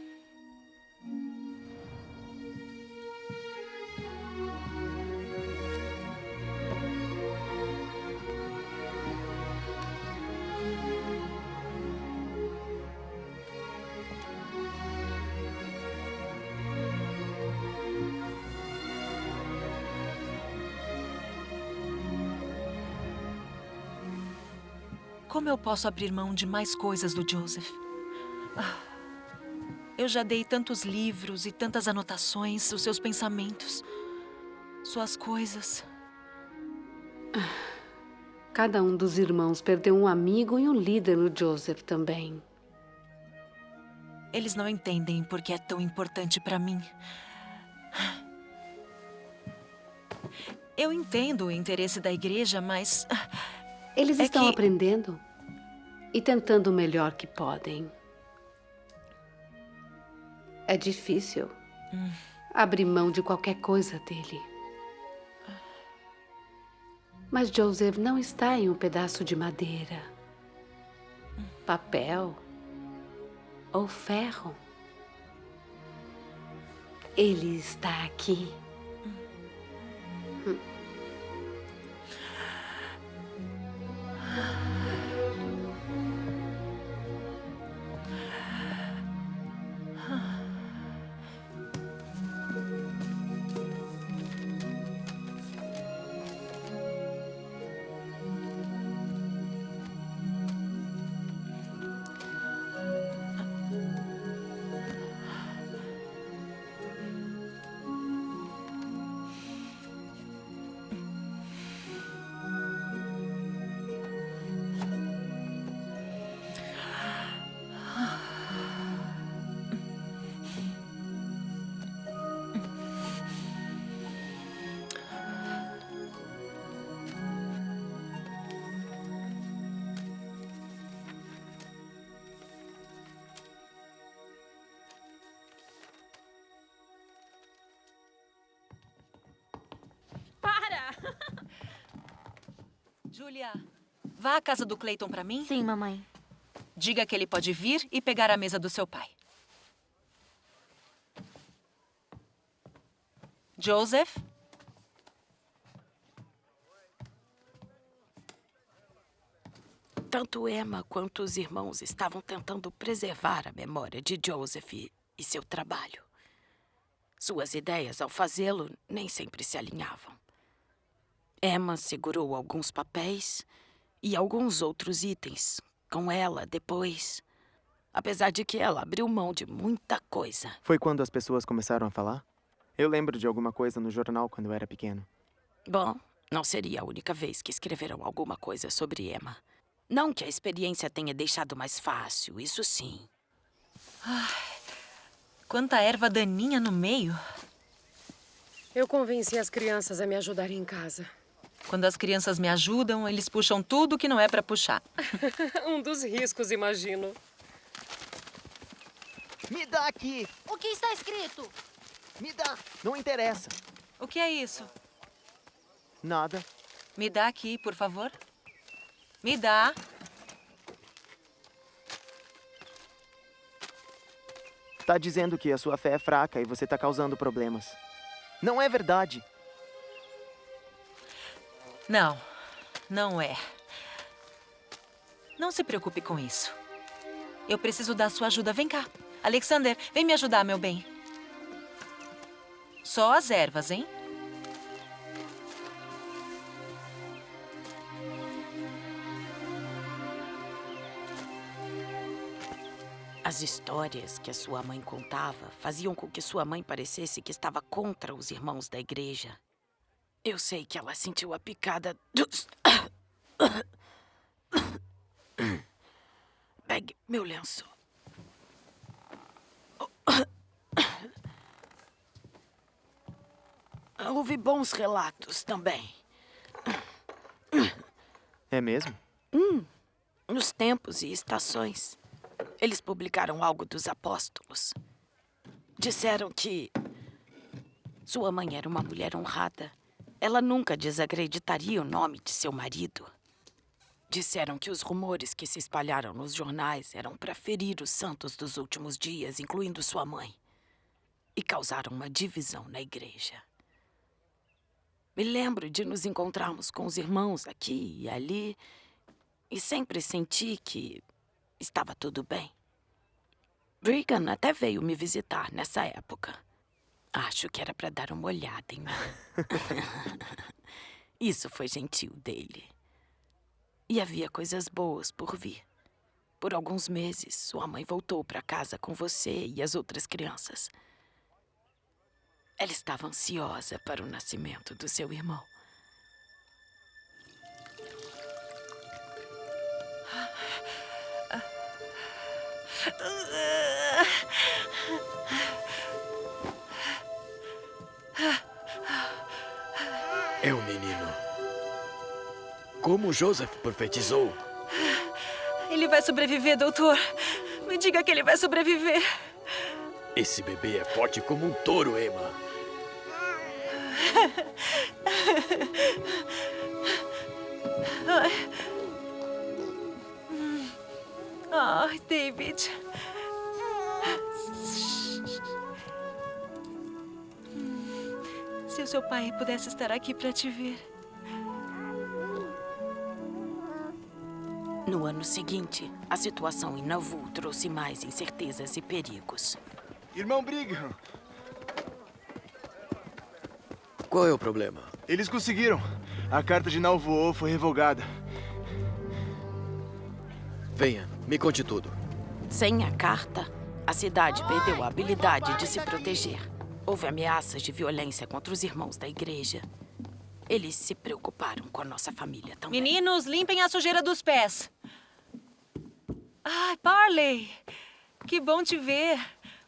Como eu posso abrir mão de mais coisas do Joseph? Eu já dei tantos livros e tantas anotações, os seus pensamentos, suas coisas. Cada um dos irmãos perdeu um amigo e um líder no Joseph também. Eles não entendem por que é tão importante para mim. Eu entendo o interesse da igreja, mas... Eles estão aprendendo e tentando o melhor que podem. É difícil abrir mão de qualquer coisa dele. Mas Joseph não está em um pedaço de madeira. papel ou ferro. Ele está aqui. Julia, vá à casa do Clayton para mim. Sim, mamãe. Diga que ele pode vir e pegar a mesa do seu pai. Joseph? Tanto Emma quanto os irmãos estavam tentando preservar a memória de Joseph e seu trabalho. Suas ideias, ao fazê-lo, nem sempre se alinhavam. Emma segurou alguns papéis e alguns outros itens com ela depois, apesar de que ela abriu mão de muita coisa. Foi quando as pessoas começaram a falar? Eu lembro de alguma coisa no jornal quando eu era pequeno. Bom, não seria a única vez que escreveram alguma coisa sobre Emma. Não que a experiência tenha deixado mais fácil, isso sim. Ai, quanta erva daninha no meio. Eu convenci as crianças a me ajudarem em casa. Quando as crianças me ajudam, eles puxam tudo que não é pra puxar. Um dos riscos, imagino. Me dá aqui! O que está escrito? Me dá! Não interessa. O que é isso? Nada. Me dá aqui, por favor. Me dá. Tá dizendo que a sua fé é fraca e você tá causando problemas. Não é verdade. Não, não é. Não se preocupe com isso. Eu preciso da sua ajuda. Vem cá. Alexander, vem me ajudar, meu bem. Só as ervas, hein? As histórias que a sua mãe contava faziam com que sua mãe parecesse que estava contra os irmãos da igreja. Eu sei que ela sentiu a picada dos... Pegue meu lenço. Houve bons relatos também. É mesmo? Nos tempos e estações. Eles publicaram algo dos apóstolos. Disseram que sua mãe era uma mulher honrada. Ela nunca desacreditaria o nome de seu marido. Disseram que os rumores que se espalharam nos jornais eram para ferir os santos dos últimos dias, incluindo sua mãe. E causaram uma divisão na igreja. Me lembro de nos encontrarmos com os irmãos aqui e ali, e sempre senti que estava tudo bem. Regan até veio me visitar nessa época. Acho que era para dar uma olhada em mim. Isso foi gentil dele. E havia coisas boas por vir. Por alguns meses, sua mãe voltou para casa com você e as outras crianças. Ela estava ansiosa para o nascimento do seu irmão. É um menino. Como Joseph profetizou. Ele vai sobreviver, doutor. Me diga que ele vai sobreviver. Esse bebê é forte como um touro, Emma. Ai, David. Se o seu pai pudesse estar aqui para te ver. No ano seguinte, a situação em Nauvoo trouxe mais incertezas e perigos. Irmão Brigham! Qual é o problema? Eles conseguiram. A carta de Nauvoo foi revogada. Venha, me conte tudo. Sem a carta, a cidade perdeu a habilidade de se proteger. Houve ameaças de violência contra os irmãos da igreja. Eles se preocuparam com a nossa família também. Meninos, limpem a sujeira dos pés. Ai, Parley! Que bom te ver.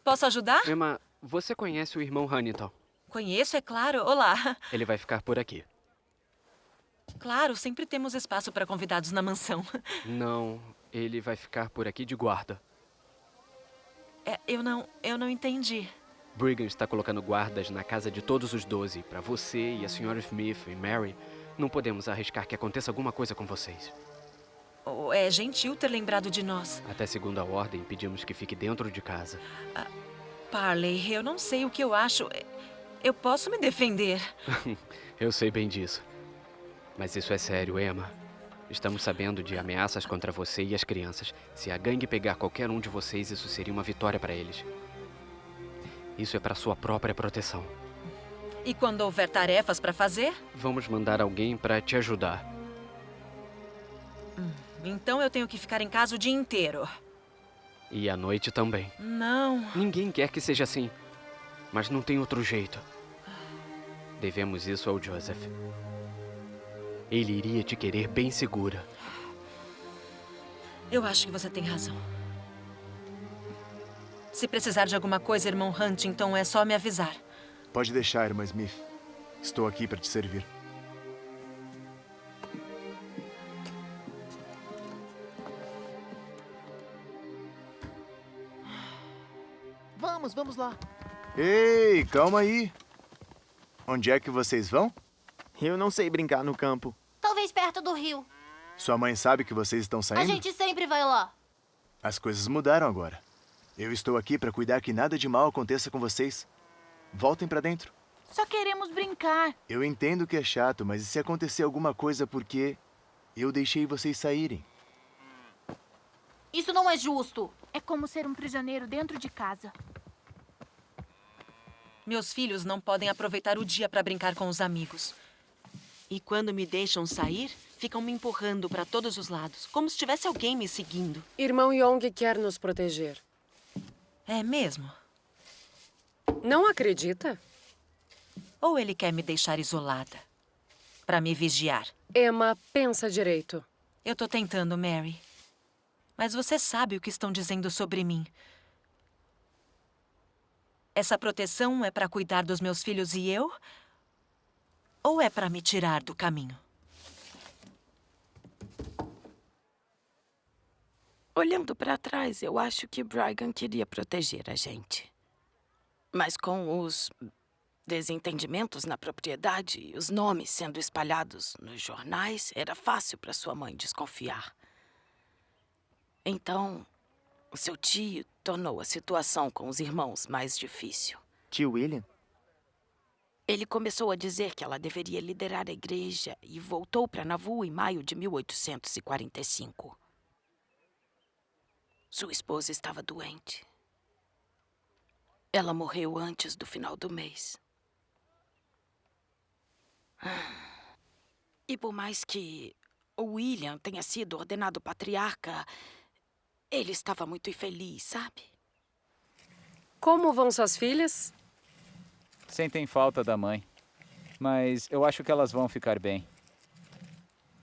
Posso ajudar? Emma, você conhece o irmão Huntington? Conheço, é claro. Olá. Ele vai ficar por aqui. Claro, sempre temos espaço para convidados na mansão. Não, ele vai ficar por aqui de guarda. Eu não entendi. Brigham está colocando guardas na casa de todos os 12. Para você e a Sra. Smith e Mary, não podemos arriscar que aconteça alguma coisa com vocês. É gentil ter lembrado de nós. Até segunda ordem, pedimos que fique dentro de casa. Parley, eu não sei o que eu acho. Eu posso me defender. Eu sei bem disso. Mas isso é sério, Emma. Estamos sabendo de ameaças contra você e as crianças. Se a gangue pegar qualquer um de vocês, isso seria uma vitória para eles. Isso é para sua própria proteção. E quando houver tarefas para fazer? Vamos mandar alguém para te ajudar. Então eu tenho que ficar em casa o dia inteiro. E à noite também. Não. Ninguém quer que seja assim. Mas não tem outro jeito. Devemos isso ao Joseph. Ele iria te querer bem segura. Eu acho que você tem razão. Se precisar de alguma coisa, irmão Huntington, é só me avisar. Pode deixar, irmã Smith. Estou aqui para te servir. Vamos lá. Ei, calma aí. Onde é que vocês vão? Eu não sei brincar no campo. Talvez perto do rio. Sua mãe sabe que vocês estão saindo? A gente sempre vai lá. As coisas mudaram agora. Eu estou aqui para cuidar que nada de mal aconteça com vocês. Voltem para dentro. Só queremos brincar. Eu entendo que é chato, mas e se acontecer alguma coisa porque eu deixei vocês saírem? Isso não é justo. É como ser um prisioneiro dentro de casa. Meus filhos não podem aproveitar o dia para brincar com os amigos. E quando me deixam sair, ficam me empurrando para todos os lados, como se tivesse alguém me seguindo. Irmão Yong quer nos proteger. É mesmo? Não acredita? Ou ele quer me deixar isolada, para me vigiar? Emma, pensa direito. Eu tô tentando, Mary. Mas você sabe o que estão dizendo sobre mim. Essa proteção é para cuidar dos meus filhos e eu? Ou é para me tirar do caminho? Olhando para trás, eu acho que Brigham queria proteger a gente. Mas com os desentendimentos na propriedade e os nomes sendo espalhados nos jornais, era fácil para sua mãe desconfiar. Então, o seu tio tornou a situação com os irmãos mais difícil. Tio William? Ele começou a dizer que ela deveria liderar a igreja e voltou para Nauvoo em maio de 1845. Sua esposa estava doente. Ela morreu antes do final do mês. E por mais que o William tenha sido ordenado patriarca, ele estava muito infeliz, sabe? Como vão suas filhas? Sentem falta da mãe. Mas eu acho que elas vão ficar bem.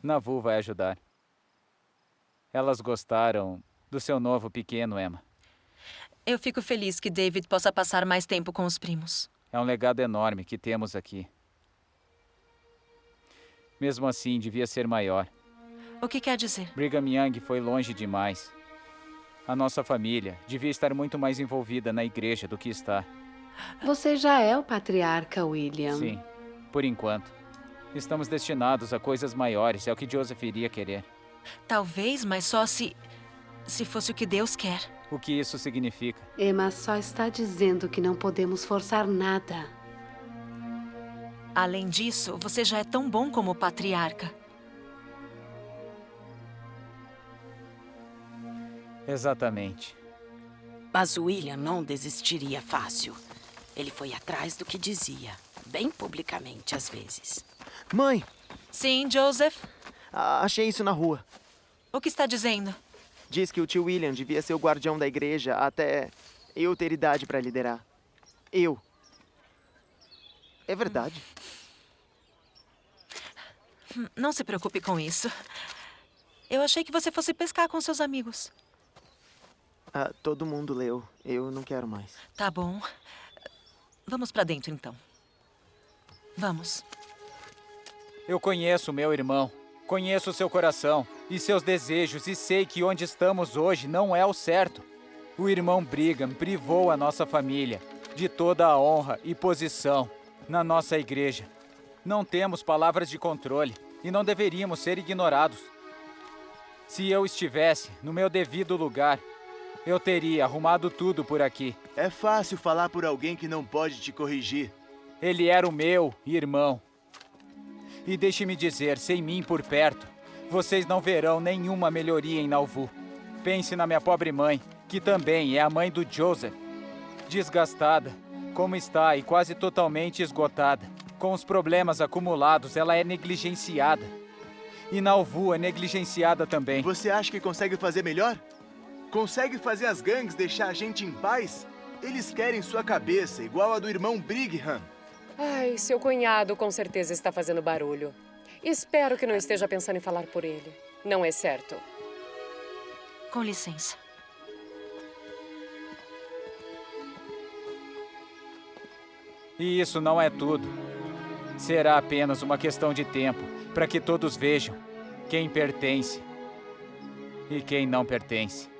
Nauvoo vai ajudar. Elas gostaram do seu novo pequeno, Emma. Eu fico feliz que David possa passar mais tempo com os primos. É um legado enorme que temos aqui. Mesmo assim, devia ser maior. O que quer dizer? Brigham Young foi longe demais. A nossa família devia estar muito mais envolvida na igreja do que está. Você já é o patriarca, William. Sim, por enquanto. Estamos destinados a coisas maiores, é o que Joseph iria querer. Talvez, mas só se... Se fosse o que Deus quer. O que isso significa? Emma só está dizendo que não podemos forçar nada. Além disso, você já é tão bom como patriarca. Exatamente. Mas o William não desistiria fácil. Ele foi atrás do que dizia, bem publicamente às vezes. Mãe! Sim, Joseph? Achei isso na rua. O que está dizendo? Diz que o tio William devia ser o guardião da igreja até eu ter idade para liderar. Eu. É verdade. Não se preocupe com isso. Eu achei que você fosse pescar com seus amigos. Todo mundo leu. Eu não quero mais. Tá bom. Vamos pra dentro, então. Vamos. Eu conheço meu irmão. Conheço seu coração e seus desejos e sei que onde estamos hoje não é o certo. O irmão Brigham privou a nossa família de toda a honra e posição na nossa igreja. Não temos palavras de controle e não deveríamos ser ignorados. Se eu estivesse no meu devido lugar, eu teria arrumado tudo por aqui. É fácil falar por alguém que não pode te corrigir. Ele era o meu irmão. E deixe-me dizer, sem mim por perto, vocês não verão nenhuma melhoria em Nauvoo. Pense na minha pobre mãe, que também é a mãe do Joseph. Desgastada, como está e quase totalmente esgotada. Com os problemas acumulados, ela é negligenciada. E Nauvoo é negligenciada também. Você acha que consegue fazer melhor? Consegue fazer as gangues deixar a gente em paz? Eles querem sua cabeça, igual a do irmão Brigham. Ai, seu cunhado com certeza está fazendo barulho. Espero que não esteja pensando em falar por ele. Não é certo. Com licença. E isso não é tudo. Será apenas uma questão de tempo para que todos vejam quem pertence e quem não pertence.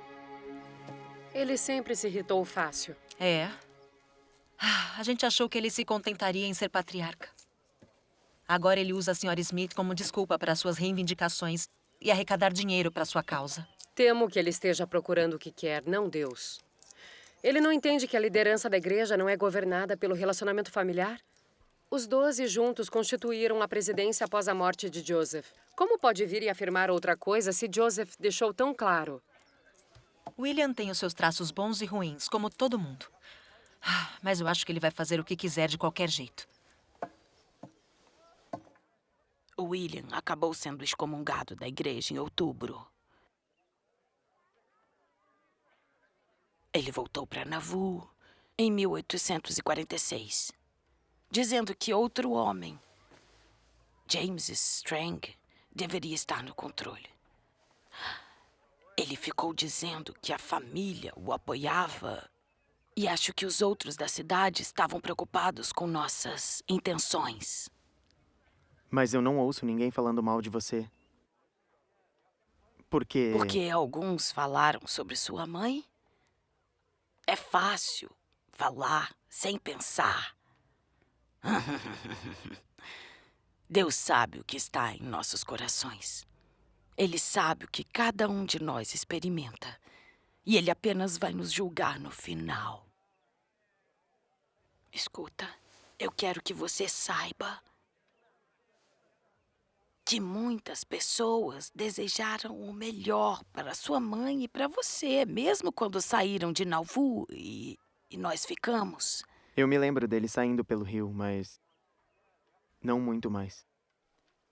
Ele sempre se irritou fácil. É. A gente achou que ele se contentaria em ser patriarca. Agora ele usa a Sra. Smith como desculpa para suas reivindicações e arrecadar dinheiro para sua causa. Temo que ele esteja procurando o que quer, não Deus. Ele não entende que a liderança da igreja não é governada pelo relacionamento familiar? Os 12 juntos constituíram a presidência após a morte de Joseph. Como pode vir e afirmar outra coisa se Joseph deixou tão claro? William tem os seus traços bons e ruins, como todo mundo. Mas eu acho que ele vai fazer o que quiser de qualquer jeito. O William acabou sendo excomungado da igreja em outubro. Ele voltou para Nauvoo em 1846, dizendo que outro homem, James Strang, deveria estar no controle. Ele ficou dizendo que a família o apoiava e acho que os outros da cidade estavam preocupados com nossas intenções. Mas eu não ouço ninguém falando mal de você. Porque Alguns falaram sobre sua mãe? É fácil falar sem pensar. Deus sabe o que está em nossos corações. Ele sabe o que cada um de nós experimenta. E ele apenas vai nos julgar no final. Escuta, eu quero que você saiba que muitas pessoas desejaram o melhor para sua mãe e para você, mesmo quando saíram de Nauvoo e nós ficamos. Eu me lembro dele saindo pelo rio, mas não muito mais.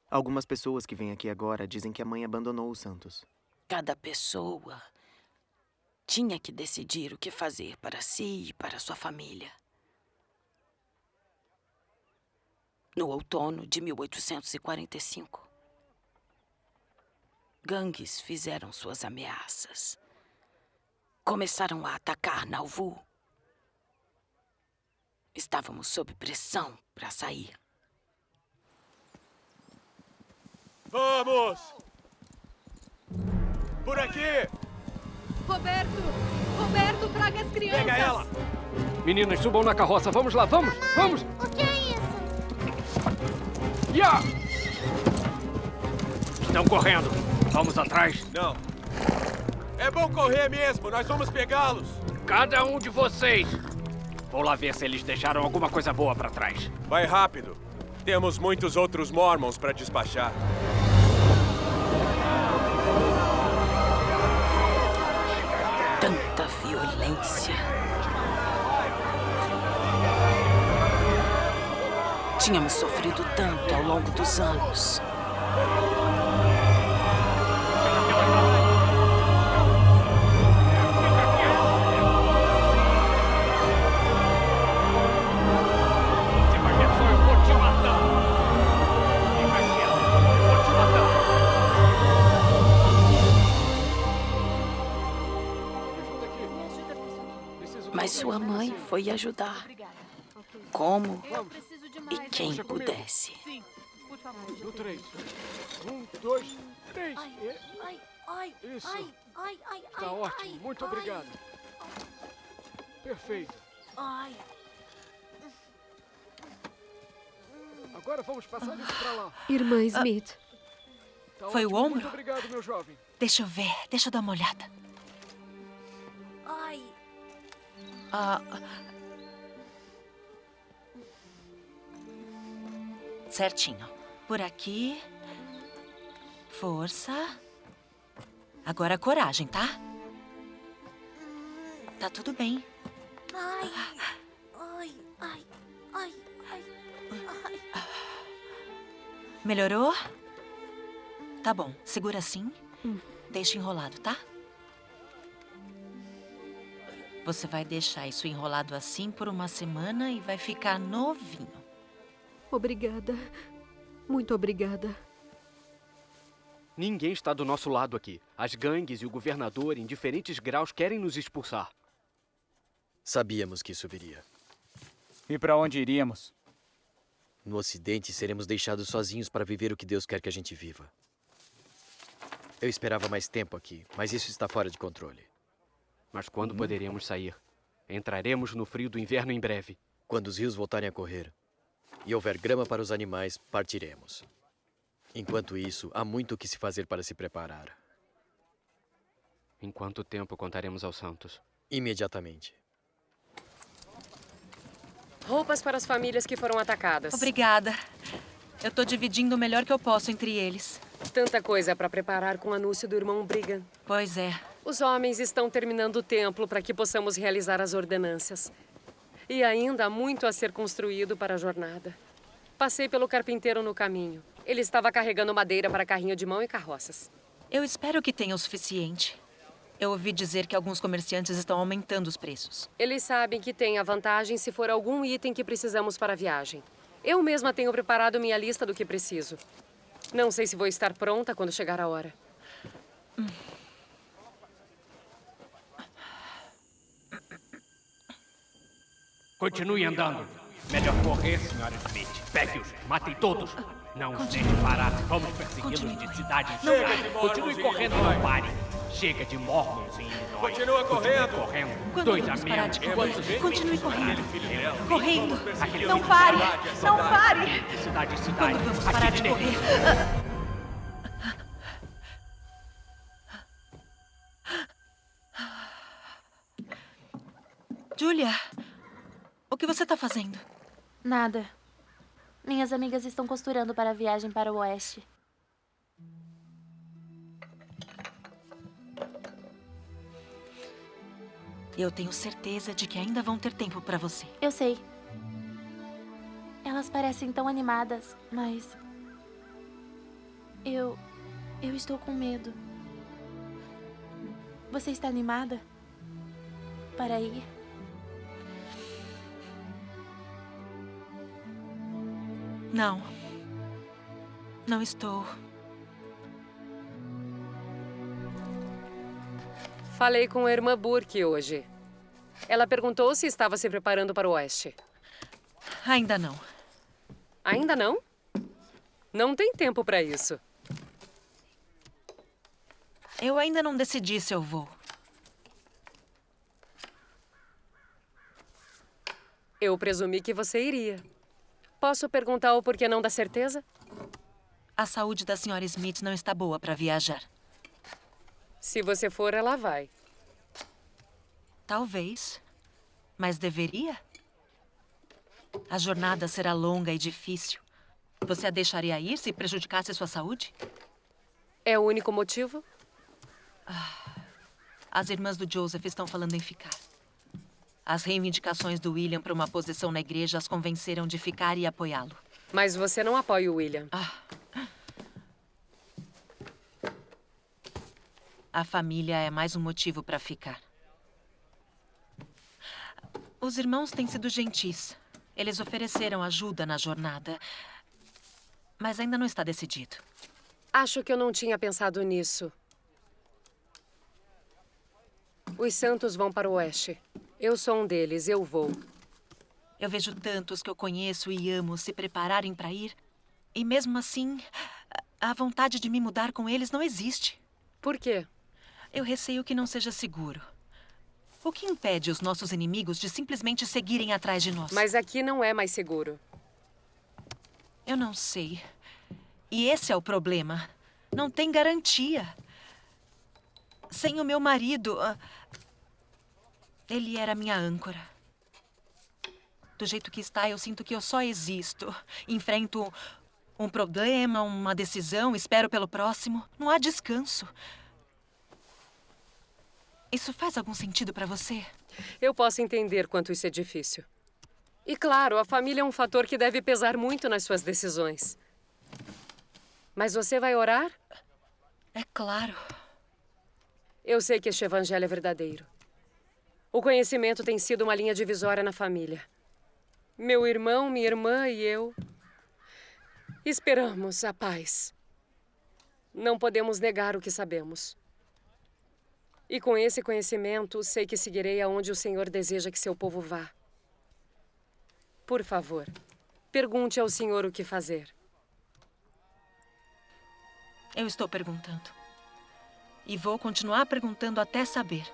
Algumas pessoas que vêm aqui agora dizem que a mãe abandonou os Santos. Cada pessoa tinha que decidir o que fazer para si e para sua família. No outono de 1845, gangues fizeram suas ameaças. Começaram a atacar Nauvoo. Estávamos sob pressão para sair. Vamos! Por aqui! Roberto, traga as crianças! Pega ela! Meninas, subam na carroça. Vamos lá, vamos! Vamos! O que é isso? Ya! Estão correndo. Vamos atrás. Não. É bom correr mesmo, nós vamos pegá-los. Cada um de vocês. Vou lá ver se eles deixaram alguma coisa boa pra trás. Vai rápido. Temos muitos outros Mormons para despachar. Tanta violência. Tínhamos sofrido tanto ao longo dos anos. Mas sua mãe foi ajudar. Como e quem pudesse. No 3. 1, 2, 3. Isso. Tá ótimo. Muito obrigado. Perfeito. Agora vamos passar isso pra lá. Irmã Smith. Tá Foi ótimo. o ombro? Muito obrigado, meu jovem. Deixa eu ver, deixa eu dar uma olhada. Ah, certinho. Por aqui. Força. Agora coragem, tá? Tá tudo bem. Melhorou? Tá bom. Segura assim. Deixa enrolado, tá? Você vai deixar isso enrolado assim por uma semana e vai ficar novinho. Obrigada. Muito obrigada. Ninguém está do nosso lado aqui. As gangues e o governador, em diferentes graus, querem nos expulsar. Sabíamos que isso viria. E para onde iríamos? No Ocidente, seremos deixados sozinhos para viver o que Deus quer que a gente viva. Eu esperava mais tempo aqui, mas isso está fora de controle. Mas quando poderemos sair? Entraremos no frio do inverno em breve. Quando os rios voltarem a correr e houver grama para os animais, partiremos. Enquanto isso, há muito o que se fazer para se preparar. Em quanto tempo contaremos aos santos? Imediatamente. Roupas para as famílias que foram atacadas. Obrigada. Eu tô dividindo o melhor que eu posso entre eles. Tanta coisa para preparar com o anúncio do irmão Brigham. Pois é. Os homens estão terminando o templo para que possamos realizar as ordenâncias. E ainda há muito a ser construído para a jornada. Passei pelo carpinteiro no caminho. Ele estava carregando madeira para carrinho de mão e carroças. Eu espero que tenha o suficiente. Eu ouvi dizer que alguns comerciantes estão aumentando os preços. Eles sabem que tem a vantagem se for algum item que precisamos para a viagem. Eu mesma tenho preparado minha lista do que preciso. Não sei se vou estar pronta quando chegar a hora. Continue andando. Melhor correr, Sra. Smith. Pegue-os. Matem todos. Não os deixe parar. Vamos persegui-los de cidade em cidade. Continue correndo, não pare. Chega de Mormons em Illinois. Continua correndo. Quando Dois vamos a parar menos. de correr? Continue correndo. Correndo. Aquele Não filho pare. de cidade a Não cidade. pare. De cidade em cidade. Quando vamos parar de correr? Julia, o que você está fazendo? Nada. Minhas amigas estão costurando para a viagem para o oeste. Eu tenho certeza de que ainda vão ter tempo para você. Eu sei. Elas parecem tão animadas, mas... Eu estou com medo. Você está animada? Para ir? Não. Não estou. Falei com a irmã Burke hoje. Ela perguntou se estava se preparando para o oeste. Ainda não. Ainda não? Não tem tempo para isso. Eu ainda não decidi se eu vou. Eu presumi que você iria. Posso perguntar o porquê não dá certeza? A saúde da Sra. Smith não está boa para viajar. Se você for, ela vai. Talvez. Mas deveria? A jornada será longa e difícil. Você a deixaria ir se prejudicasse sua saúde? É o único motivo? As irmãs do Joseph estão falando em ficar. As reivindicações do William para uma posição na igreja as convenceram de ficar e apoiá-lo. Mas você não apoia o William. A família é mais um motivo para ficar. Os irmãos têm sido gentis. Eles ofereceram ajuda na jornada. Mas ainda não está decidido. Acho que eu não tinha pensado nisso. Os santos vão para o oeste. Eu sou um deles, eu vou. Eu vejo tantos que eu conheço e amo se prepararem para ir. E mesmo assim, a vontade de me mudar com eles não existe. Por quê? Eu receio que não seja seguro. O que impede os nossos inimigos de simplesmente seguirem atrás de nós? Mas aqui não é mais seguro. Eu não sei. E esse é o problema. Não tem garantia. Sem o meu marido... Ele era minha âncora. Do jeito que está, eu sinto que eu só existo. Enfrento um problema, uma decisão, espero pelo próximo. Não há descanso. Isso faz algum sentido para você? Eu posso entender quanto isso é difícil. E claro, a família é um fator que deve pesar muito nas suas decisões. Mas você vai orar? É claro. Eu sei que este evangelho é verdadeiro. O conhecimento tem sido uma linha divisória na família. Meu irmão, minha irmã e eu esperamos a paz. Não podemos negar o que sabemos. E com esse conhecimento, sei que seguirei aonde o Senhor deseja que seu povo vá. Por favor, pergunte ao Senhor o que fazer. Eu estou perguntando. E vou continuar perguntando até saber.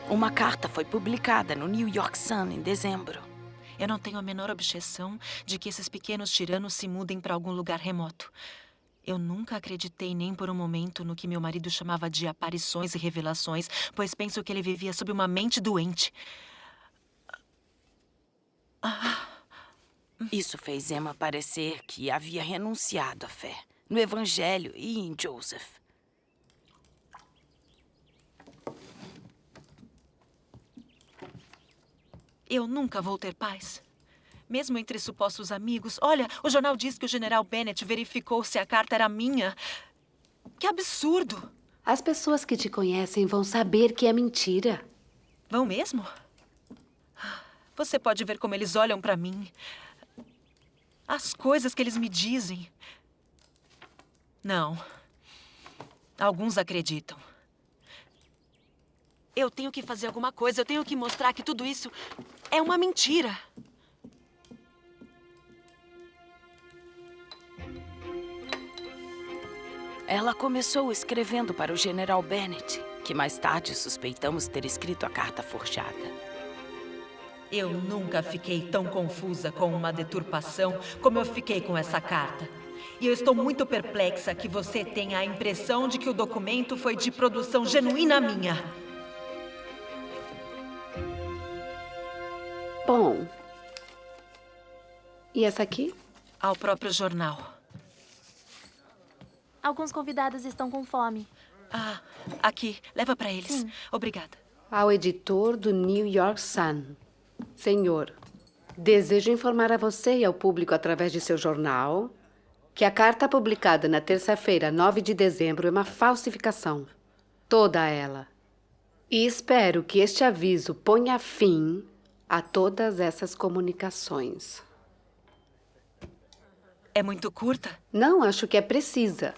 Uma carta foi publicada no New York Sun em dezembro. Eu não tenho a menor objeção de que esses pequenos tiranos se mudem para algum lugar remoto. Eu nunca acreditei nem por um momento no que meu marido chamava de aparições e revelações, pois penso que ele vivia sob uma mente doente. Isso fez Emma parecer que havia renunciado à fé, no Evangelho e em Joseph. Eu nunca vou ter paz. Mesmo entre supostos amigos. Olha, o jornal diz que o general Bennett verificou se a carta era minha. Que absurdo! As pessoas que te conhecem vão saber que é mentira. Vão mesmo? Você pode ver como eles olham para mim. As coisas que eles me dizem. Não. Alguns acreditam. Eu tenho que fazer alguma coisa. Eu tenho que mostrar que tudo isso é uma mentira. Ela começou escrevendo para o general Bennett, que mais tarde suspeitamos ter escrito a carta forjada. Eu nunca fiquei tão confusa com uma deturpação como eu fiquei com essa carta. E eu estou muito perplexa que você tenha a impressão de que o documento foi de produção genuína minha. Bom. E essa aqui? Ao próprio jornal. Alguns convidados estão com fome. Ah, aqui. Leva para eles. Sim. Obrigada. Ao editor do New York Sun. Senhor, desejo informar a você e ao público através de seu jornal que a carta publicada na terça-feira, 9 de dezembro, é uma falsificação. Toda ela. E espero que este aviso ponha fim a todas essas comunicações. É muito curta? Não, acho que é precisa.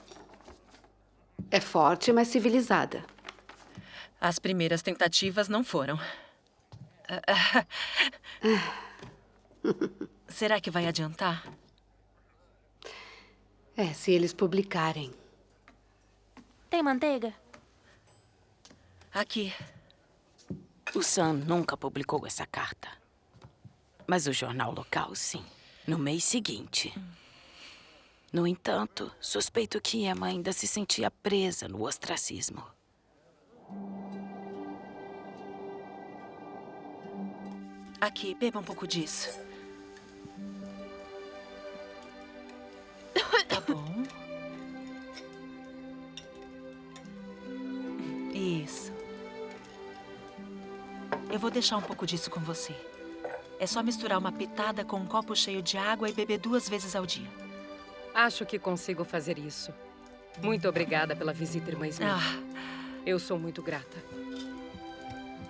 É forte, mas civilizada. As primeiras tentativas não foram. Será que vai adiantar? É, se eles publicarem. Tem manteiga? Aqui. O Sun nunca publicou essa carta. Mas o jornal local, sim. No mês seguinte. No entanto, suspeito que Emma ainda se sentia presa no ostracismo. Aqui, beba um pouco disso. Tá bom. Isso. Eu vou deixar um pouco disso com você. É só misturar uma pitada com um copo cheio de água e beber 2 vezes ao dia. Acho que consigo fazer isso. Muito obrigada pela visita, irmã Smith. Eu sou muito grata.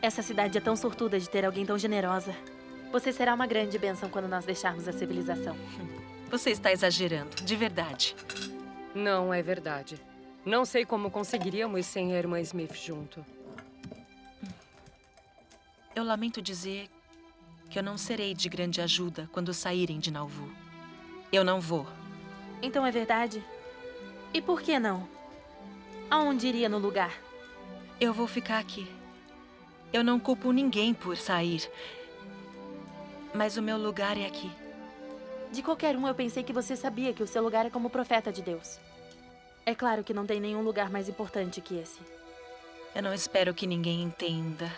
Essa cidade é tão sortuda de ter alguém tão generosa. Você será uma grande bênção quando nós deixarmos a civilização. Você está exagerando, de verdade. Não é verdade. Não sei como conseguiríamos sem a irmã Smith junto. Eu lamento dizer que eu não serei de grande ajuda quando saírem de Nauvoo. Eu não vou. Então é verdade? E por que não? Aonde iria no lugar? Eu vou ficar aqui. Eu não culpo ninguém por sair. Mas o meu lugar é aqui. De qualquer um, eu pensei que você sabia que o seu lugar é como profeta de Deus. É claro que não tem nenhum lugar mais importante que esse. Eu não espero que ninguém entenda.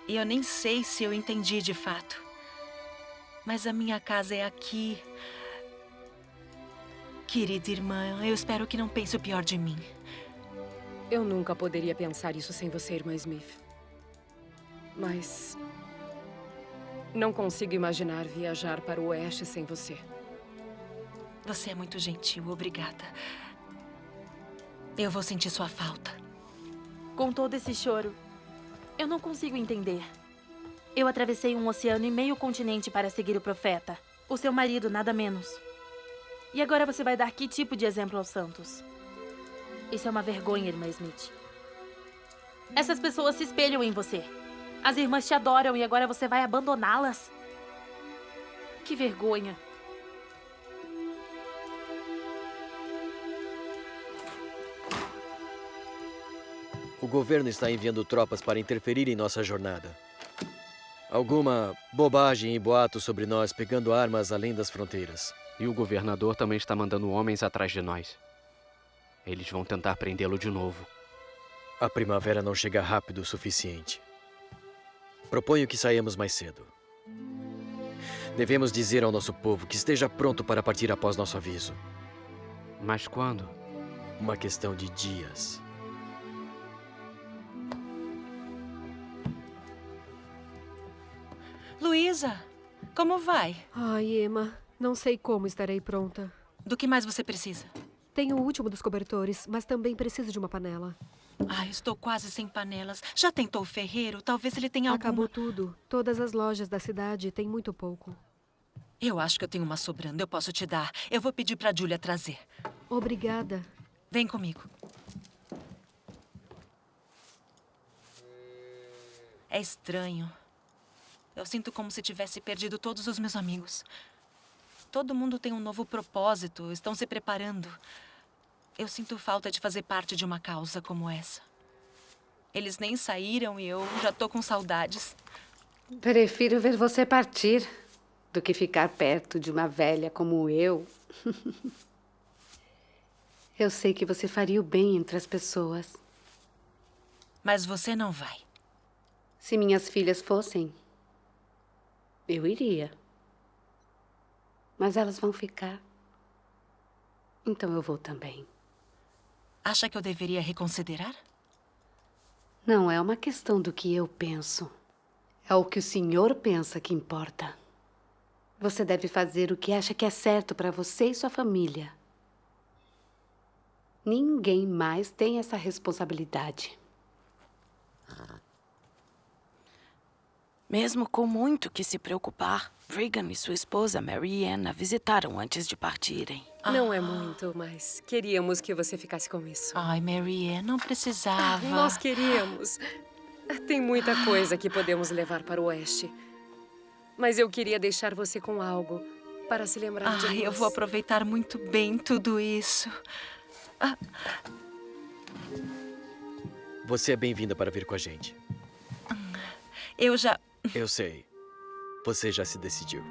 E eu nem sei se eu entendi de fato. Mas a minha casa é aqui. Querida irmã, eu espero que não pense o pior de mim. Eu nunca poderia pensar isso sem você, irmã Smith. Mas não consigo imaginar viajar para o oeste sem você. Você é muito gentil, obrigada. Eu vou sentir sua falta. Com todo esse choro, eu não consigo entender. Eu atravessei um oceano e meio continente para seguir o profeta. O seu marido, nada menos. E agora você vai dar que tipo de exemplo aos santos? Isso é uma vergonha, irmã Smith. Essas pessoas se espelham em você. As irmãs te adoram e agora você vai abandoná-las? Que vergonha. O governo está enviando tropas para interferir em nossa jornada. Alguma bobagem e boatos sobre nós pegando armas além das fronteiras. E o governador também está mandando homens atrás de nós. Eles vão tentar prendê-lo de novo. A primavera não chega rápido o suficiente. Proponho que saiamos mais cedo. Devemos dizer ao nosso povo que esteja pronto para partir após nosso aviso. Mas quando? Uma questão de dias. Luísa, como vai? Ai, Emma, não sei como estarei pronta. Do que mais você precisa? Tenho o último dos cobertores, mas também preciso de uma panela. Ai, estou quase sem panelas. Já tentou o ferreiro? Talvez ele tenha alguma... Acabou tudo. Todas as lojas da cidade têm muito pouco. Eu acho que eu tenho uma sobrando. Eu posso te dar. Eu vou pedir pra Julia trazer. Obrigada. Vem comigo. É estranho. Eu sinto como se tivesse perdido todos os meus amigos. Todo mundo tem um novo propósito. Estão se preparando. Eu sinto falta de fazer parte de uma causa como essa. Eles nem saíram e eu já tô com saudades. Prefiro ver você partir do que ficar perto de uma velha como eu. Eu sei que você faria o bem entre as pessoas. Mas você não vai. Se minhas filhas fossem, eu iria. Mas elas vão ficar. Então eu vou também. Acha que eu deveria reconsiderar? Não é uma questão do que eu penso. É o que o senhor pensa que importa. Você deve fazer o que acha que é certo para você e sua família. Ninguém mais tem essa responsabilidade. Mesmo com muito que se preocupar, Brigham e sua esposa Mary Ann a visitaram antes de partirem. Não é muito, mas queríamos que você ficasse com isso. Ai, Mary Ann, não precisava. Nós queríamos. Tem muita coisa que podemos levar para o oeste. Mas eu queria deixar você com algo para se lembrar de nós. Eu vou aproveitar muito bem tudo isso. Você é bem-vinda para vir com a gente. Eu já... Eu sei. Você já se decidiu.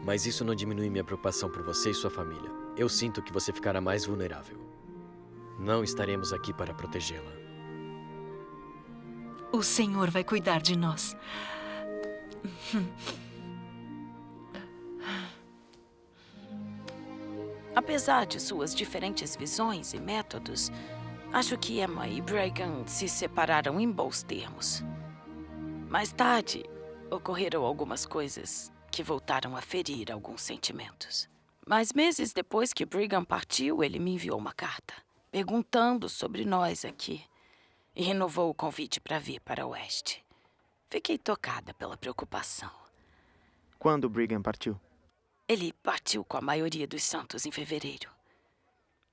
Mas isso não diminui minha preocupação por você e sua família. Eu sinto que você ficará mais vulnerável. Não estaremos aqui para protegê-la. O Senhor vai cuidar de nós. Apesar de suas diferentes visões e métodos, acho que Emma e Brigham se separaram em bons termos. Mais tarde, ocorreram algumas coisas que voltaram a ferir alguns sentimentos. Mas meses depois que Brigham partiu, ele me enviou uma carta, perguntando sobre nós aqui, e renovou o convite para vir para o oeste. Fiquei tocada pela preocupação. Quando Brigham partiu? Ele partiu com a maioria dos santos em fevereiro.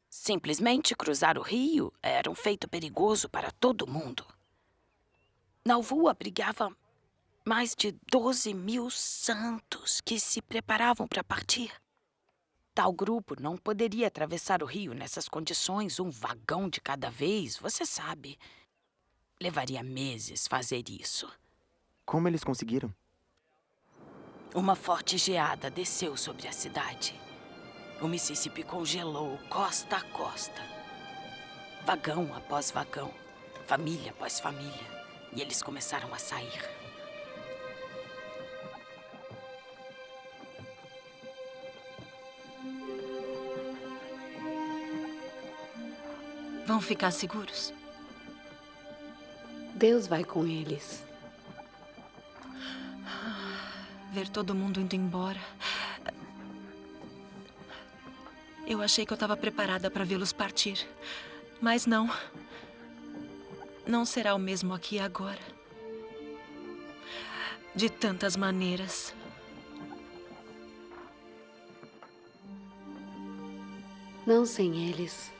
Simplesmente cruzar o rio era um feito perigoso para todo mundo. Nauvoo abrigava mais de 12.000 santos que se preparavam para partir. Tal grupo não poderia atravessar o rio nessas condições, um vagão de cada vez, você sabe. Levaria meses fazer isso. Como eles conseguiram? Uma forte geada desceu sobre a cidade. O Mississippi congelou costa a costa. Vagão após vagão, família após família. E eles começaram a sair. Vão ficar seguros? Deus vai com eles. Ver todo mundo indo embora. Eu achei que eu estava preparada para vê-los partir. Mas não. Não será o mesmo aqui agora. De tantas maneiras. Não sem eles.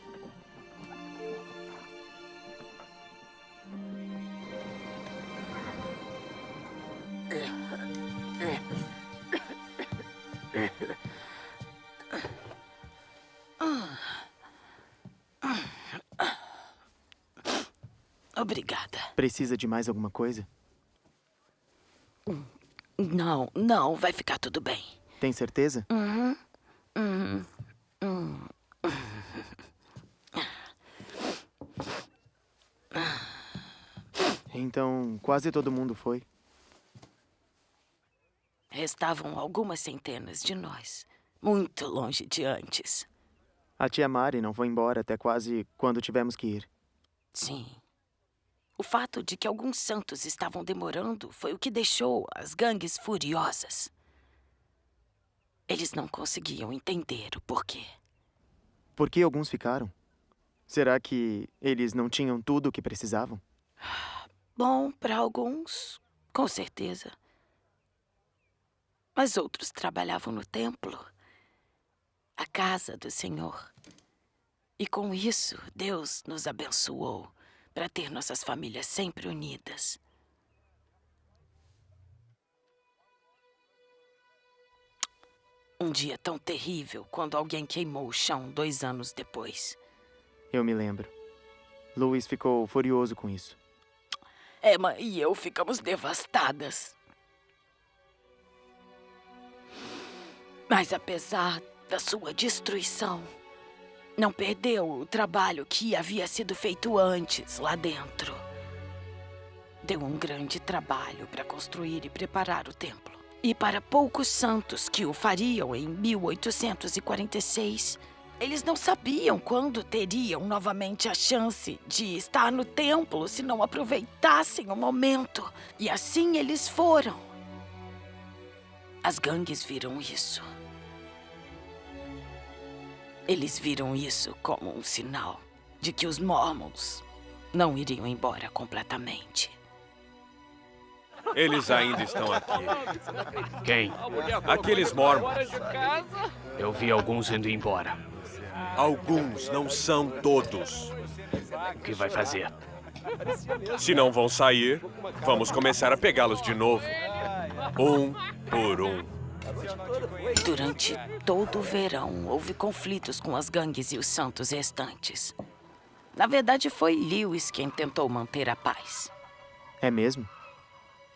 Obrigada. Precisa de mais alguma coisa? Não, vai ficar tudo bem. Tem certeza? Então, quase todo mundo foi. Restavam algumas centenas de nós, muito longe de antes. A tia Mari não foi embora até quase quando tivemos que ir. Sim. O fato de que alguns santos estavam demorando foi o que deixou as gangues furiosas. Eles não conseguiam entender o porquê. Por que alguns ficaram? Será que eles não tinham tudo o que precisavam? Bom, para alguns, com certeza. Mas outros trabalhavam no templo, a casa do Senhor. E com isso, Deus nos abençoou para ter nossas famílias sempre unidas. Um dia tão terrível quando alguém queimou o chão 2 anos depois. Eu me lembro. Louis ficou furioso com isso. Emma e eu ficamos devastadas. Mas apesar da sua destruição, não perdeu o trabalho que havia sido feito antes lá dentro. Deu um grande trabalho para construir e preparar o templo. E para poucos santos que o fariam em 1846, Eles não sabiam quando teriam novamente a chance de estar no templo se não aproveitassem o momento. E assim eles foram. As gangues viram isso. Eles viram isso como um sinal de que os Mormons não iriam embora completamente. Eles ainda estão aqui. Quem? Aqueles Mormons. Eu vi alguns indo embora. Alguns, não são todos. O que vai fazer? Se não vão sair, vamos começar a pegá-los de novo. Um por um. Durante todo o verão, houve conflitos com as gangues e os santos restantes. Na verdade, foi Lewis quem tentou manter a paz. É mesmo?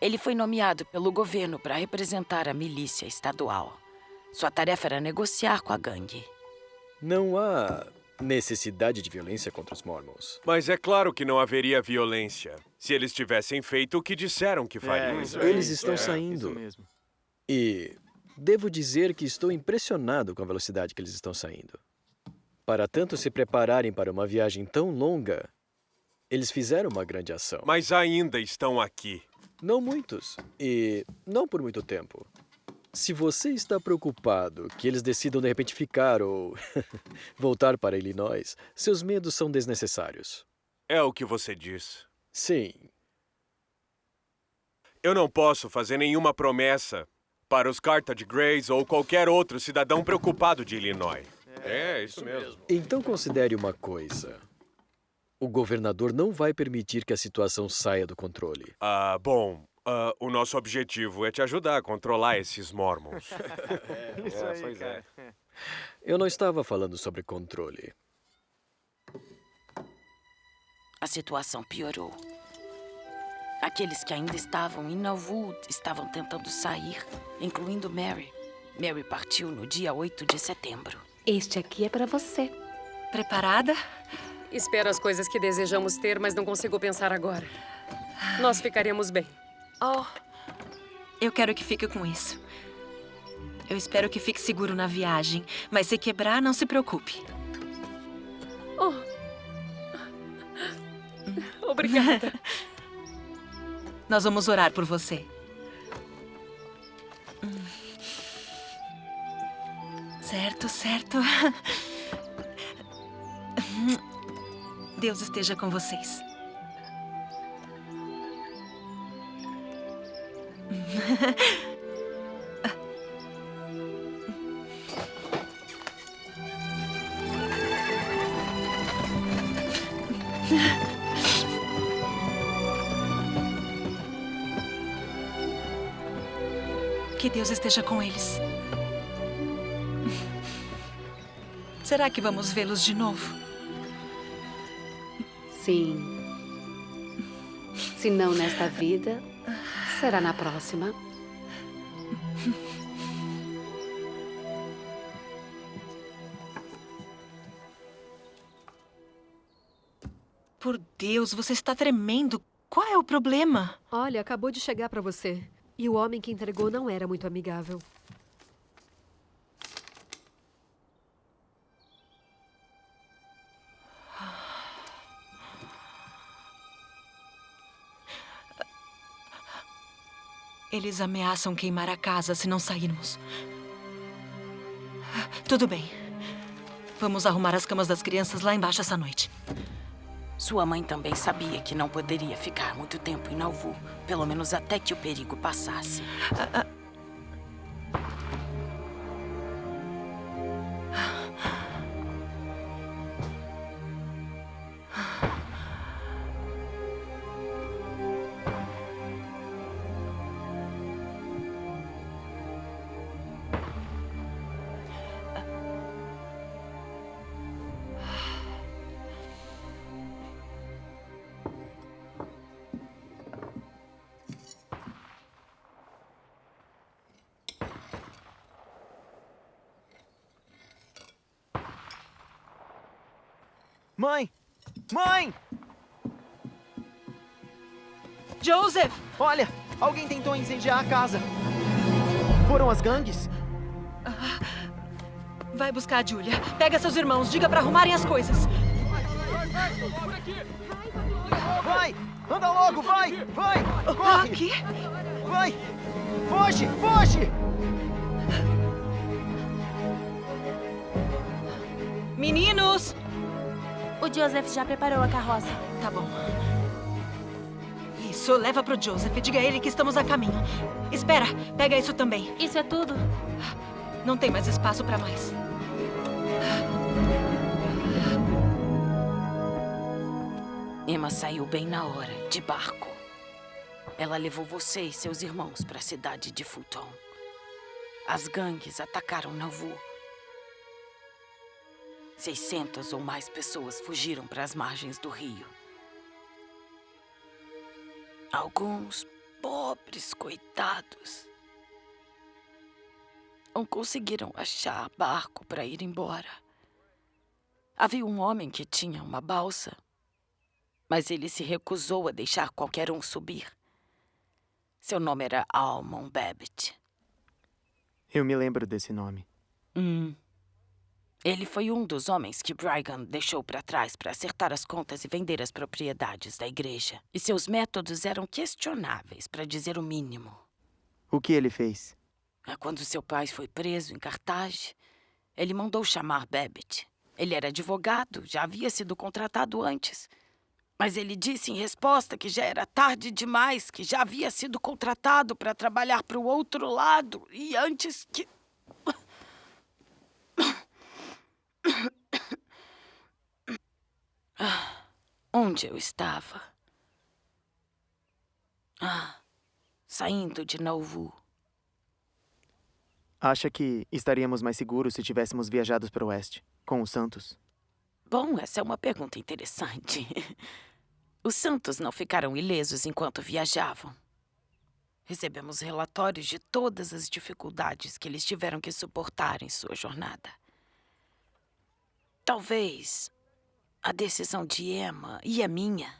Ele foi nomeado pelo governo para representar a milícia estadual. Sua tarefa era negociar com a gangue. Não há necessidade de violência contra os Mormons. Mas é claro que não haveria violência se eles tivessem feito o que disseram que fariam. Eles estão saindo. Isso mesmo. E devo dizer que estou impressionado com a velocidade que eles estão saindo. Para tanto se prepararem para uma viagem tão longa, eles fizeram uma grande ação. Mas ainda estão aqui. Não muitos. E não por muito tempo. Se você está preocupado que eles decidam de repente ficar ou voltar para Illinois, seus medos são desnecessários. É o que você diz. Sim. Eu não posso fazer nenhuma promessa para os Carthage Greys ou qualquer outro cidadão preocupado de Illinois. É, isso mesmo. Então considere uma coisa. O governador não vai permitir que a situação saia do controle. O nosso objetivo é te ajudar a controlar esses Mormons. Pois é. Eu não estava falando sobre controle. A situação piorou. Aqueles que ainda estavam em Norwood estavam tentando sair, incluindo Mary. Mary partiu no dia 8 de setembro. Este aqui é para você. Preparada? Espero as coisas que desejamos ter, mas não consigo pensar agora. Nós ficaremos bem. Oh, eu quero que fique com isso. Eu espero que fique seguro na viagem, mas se quebrar, não se preocupe. Oh. Obrigada. Nós vamos orar por você. Certo, certo. Deus esteja com vocês. Que Deus esteja com eles. Será que vamos vê-los de novo? Sim. Se não nesta vida, será na próxima. Por Deus, você está tremendo. Qual é o problema? Olha, acabou de chegar para você. E o homem que entregou não era muito amigável. Eles ameaçam queimar a casa se não sairmos. Tudo bem. Vamos arrumar as camas das crianças lá embaixo essa noite. Sua mãe também sabia que não poderia ficar muito tempo em Nauvoo, pelo menos até que o perigo passasse. Mãe! Mãe! Joseph! Olha! Alguém tentou incendiar a casa. Foram as gangues? Vai buscar a Julia. Pega seus irmãos, diga pra arrumarem as coisas. Vai! Anda logo, vai! Vai! Corre! Aqui? Vai! Foge! Foge! Meninos! O Joseph já preparou a carroça. Tá bom. Isso, leva pro Joseph. Diga a ele que estamos a caminho. Espera, pega isso também. Isso é tudo? Não tem mais espaço pra mais. Emma saiu bem na hora, de barco. Ela levou você e seus irmãos para a cidade de Fulton. As gangues atacaram Nauvoo. 600 ou mais pessoas fugiram para as margens do rio. Alguns pobres coitados não conseguiram achar barco para ir embora. Havia um homem que tinha uma balsa, mas ele se recusou a deixar qualquer um subir. Seu nome era Almon Babbitt. Eu me lembro desse nome. Ele foi um dos homens que Bryghan deixou para trás para acertar as contas e vender as propriedades da igreja. E seus métodos eram questionáveis, para dizer o mínimo. O que ele fez? Quando seu pai foi preso em Carthage, ele mandou chamar Babbitt. Ele era advogado, já havia sido contratado antes. Mas ele disse em resposta que já era tarde demais, que já havia sido contratado para trabalhar para o outro lado e antes que... Onde eu estava? Saindo de Nauvoo. Acha que estaríamos mais seguros se tivéssemos viajado para o oeste, com os Santos? Bom, essa é uma pergunta interessante. Os Santos não ficaram ilesos enquanto viajavam. Recebemos relatórios de todas as dificuldades que eles tiveram que suportar em sua jornada. Talvez a decisão de Emma e a minha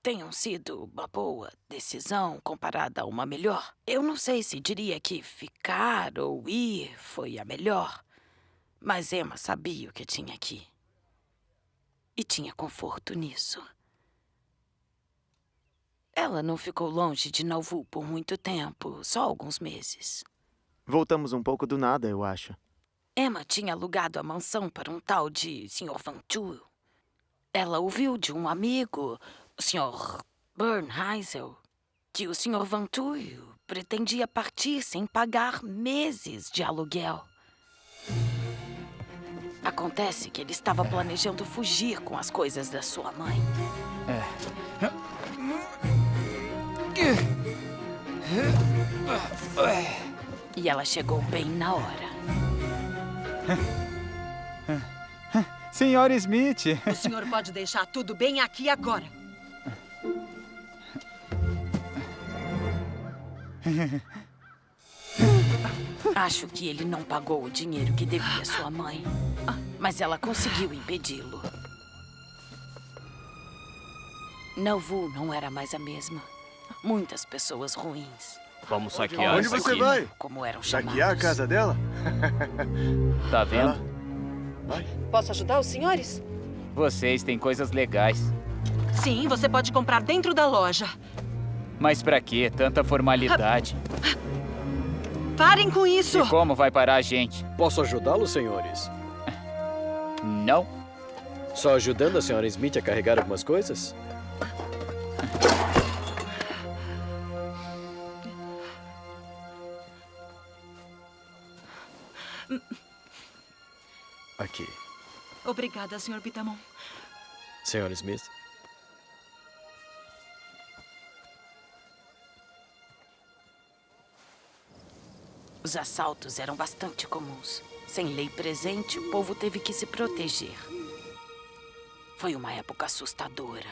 tenham sido uma boa decisão comparada a uma melhor. Eu não sei se diria que ficar ou ir foi a melhor, mas Emma sabia o que tinha aqui. E tinha conforto nisso. Ela não ficou longe de Nauvoo por muito tempo, só alguns meses. Voltamos um pouco do nada, eu acho. Emma tinha alugado a mansão para um tal de Sr. Vantuil. Ela ouviu de um amigo, o Sr. Bernheisel, que o Sr. Vantuil pretendia partir sem pagar meses de aluguel. Acontece que ele estava planejando fugir com as coisas da sua mãe. E ela chegou bem na hora. Senhor Smith! O senhor pode deixar tudo bem aqui agora. Acho que ele não pagou o dinheiro que devia à sua mãe, mas ela conseguiu impedi-lo. Nauvoo não era mais a mesma. Muitas pessoas ruins. Vamos saquear. Onde você vai? Como eram chamados. Saquear a casa dela? Tá vendo? Vai. Posso ajudar os senhores? Vocês têm coisas legais. Sim, você pode comprar dentro da loja. Mas pra quê? Tanta formalidade. Parem com isso! E como vai parar a gente? Posso ajudá-los, senhores? Não. Só ajudando a senhora Smith a carregar algumas coisas? Aqui. Obrigada, Sr. Bitamon. Senhora Smith? Os assaltos eram bastante comuns. Sem lei presente, o povo teve que se proteger. Foi uma época assustadora.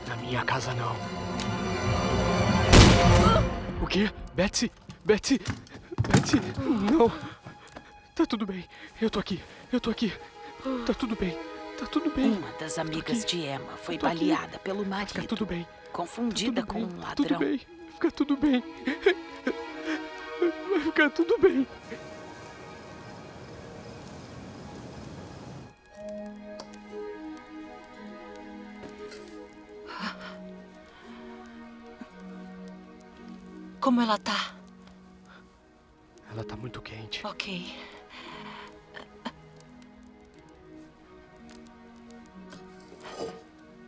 Na minha casa, não. O quê? Betsy? Betsy! Betsy! Não! Tá tudo bem. Eu tô aqui. Tá tudo bem. Tá tudo bem. Uma das amigas de Emma foi baleada pelo marido. Fica tudo bem. Confundida com um ladrão. Tudo bem. Fica tudo bem. Vai ficar tudo bem. Como ela tá? Ela tá muito quente. Ok.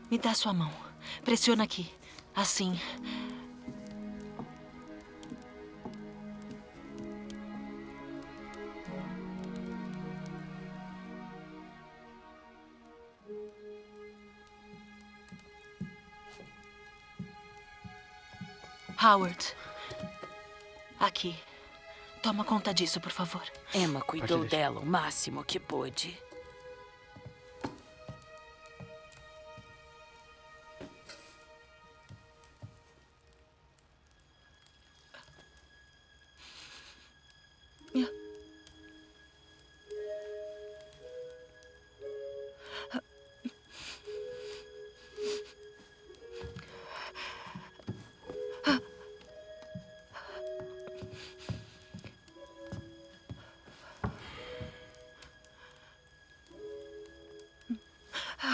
Me dá sua mão. Pressiona aqui. Assim. Howard. Aqui. Toma conta disso, por favor. Emma cuidou dela o máximo que pôde.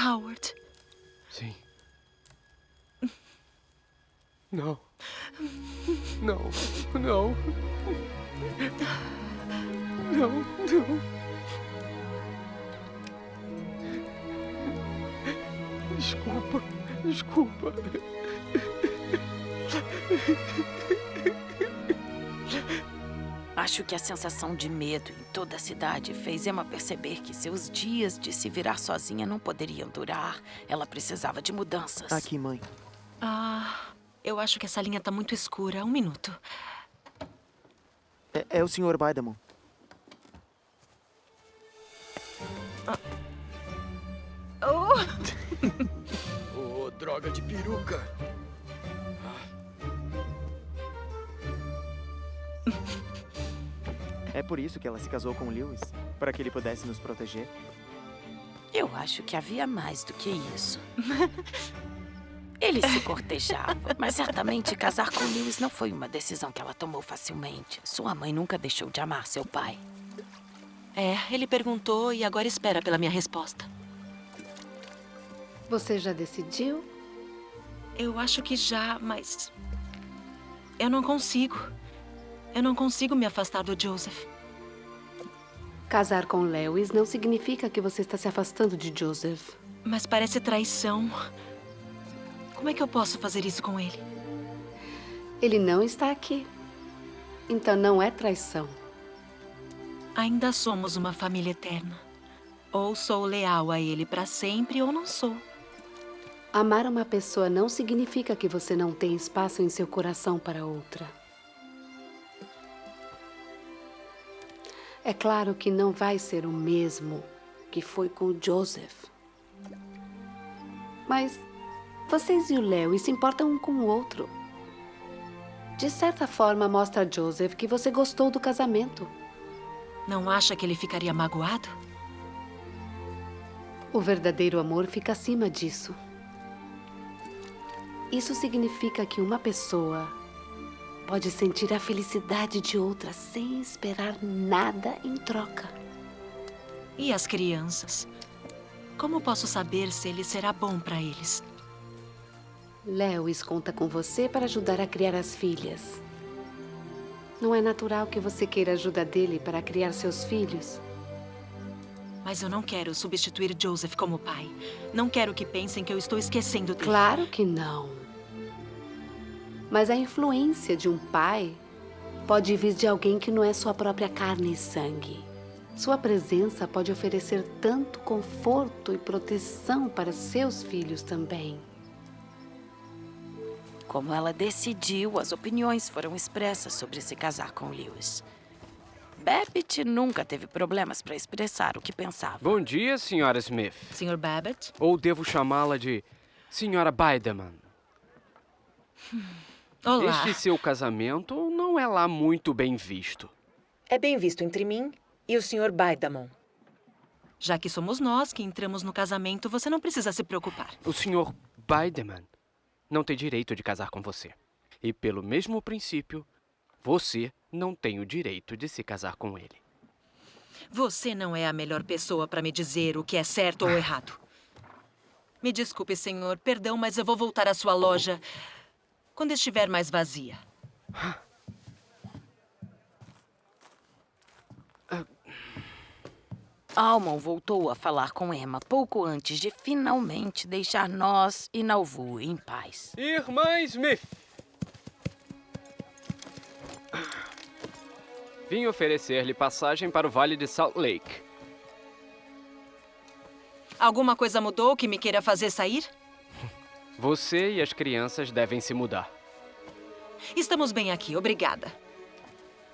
Howard. Sim. Não. Não. Não. Não, não. Desculpa. Acho que a sensação de medo em toda a cidade fez Emma perceber que seus dias de se virar sozinha não poderiam durar. Ela precisava de mudanças. Aqui, mãe. Eu acho que essa linha tá muito escura. 1 minuto. É o Sr. Bideman. Oh, droga de peruca. É por isso que ela se casou com Lewis? Para que ele pudesse nos proteger? Eu acho que havia mais do que isso. Eles se cortejavam, mas certamente casar com Lewis não foi uma decisão que ela tomou facilmente. Sua mãe nunca deixou de amar seu pai. Ele perguntou e agora espera pela minha resposta. Você já decidiu? Eu acho que já, mas... Eu não consigo. Eu não consigo me afastar do Joseph. Casar com Lewis não significa que você está se afastando de Joseph. Mas parece traição. Como é que eu posso fazer isso com ele? Ele não está aqui. Então não é traição. Ainda somos uma família eterna. Ou sou leal a ele para sempre ou não sou. Amar uma pessoa não significa que você não tem espaço em seu coração para outra. É claro que não vai ser o mesmo que foi com o Joseph. Mas vocês e o Lewis se importam um com o outro. De certa forma, mostra a Joseph que você gostou do casamento. Não acha que ele ficaria magoado? O verdadeiro amor fica acima disso. Isso significa que uma pessoa pode sentir a felicidade de outra sem esperar nada em troca. E as crianças? Como posso saber se ele será bom para eles? Lewis conta com você para ajudar a criar as filhas. Não é natural que você queira a ajuda dele para criar seus filhos? Mas eu não quero substituir Joseph como pai. Não quero que pensem que eu estou esquecendo dele. Claro que não. Mas a influência de um pai pode vir de alguém que não é sua própria carne e sangue. Sua presença pode oferecer tanto conforto e proteção para seus filhos também. Como ela decidiu, as opiniões foram expressas sobre se casar com Lewis. Babbitt nunca teve problemas para expressar o que pensava. Bom dia, Sra. Smith. Sr. Babbitt? Ou devo chamá-la de Sra. Bideman? Olá. Este seu casamento não é lá muito bem visto. É bem visto entre mim e o Sr. Baidamon. Já que somos nós que entramos no casamento, você não precisa se preocupar. O Sr. Bideman não tem direito de casar com você. E pelo mesmo princípio, você não tem o direito de se casar com ele. Você não é a melhor pessoa para me dizer o que é certo ou errado. Me desculpe, senhor. Perdão, mas eu vou voltar à sua loja quando estiver mais vazia. Almon voltou a falar com Emma pouco antes de finalmente deixar nós e Nauvoo em paz. Irmã Smith! Vim oferecer-lhe passagem para o Vale de Salt Lake. Alguma coisa mudou que me queira fazer sair? Você e as crianças devem se mudar. Estamos bem aqui, obrigada.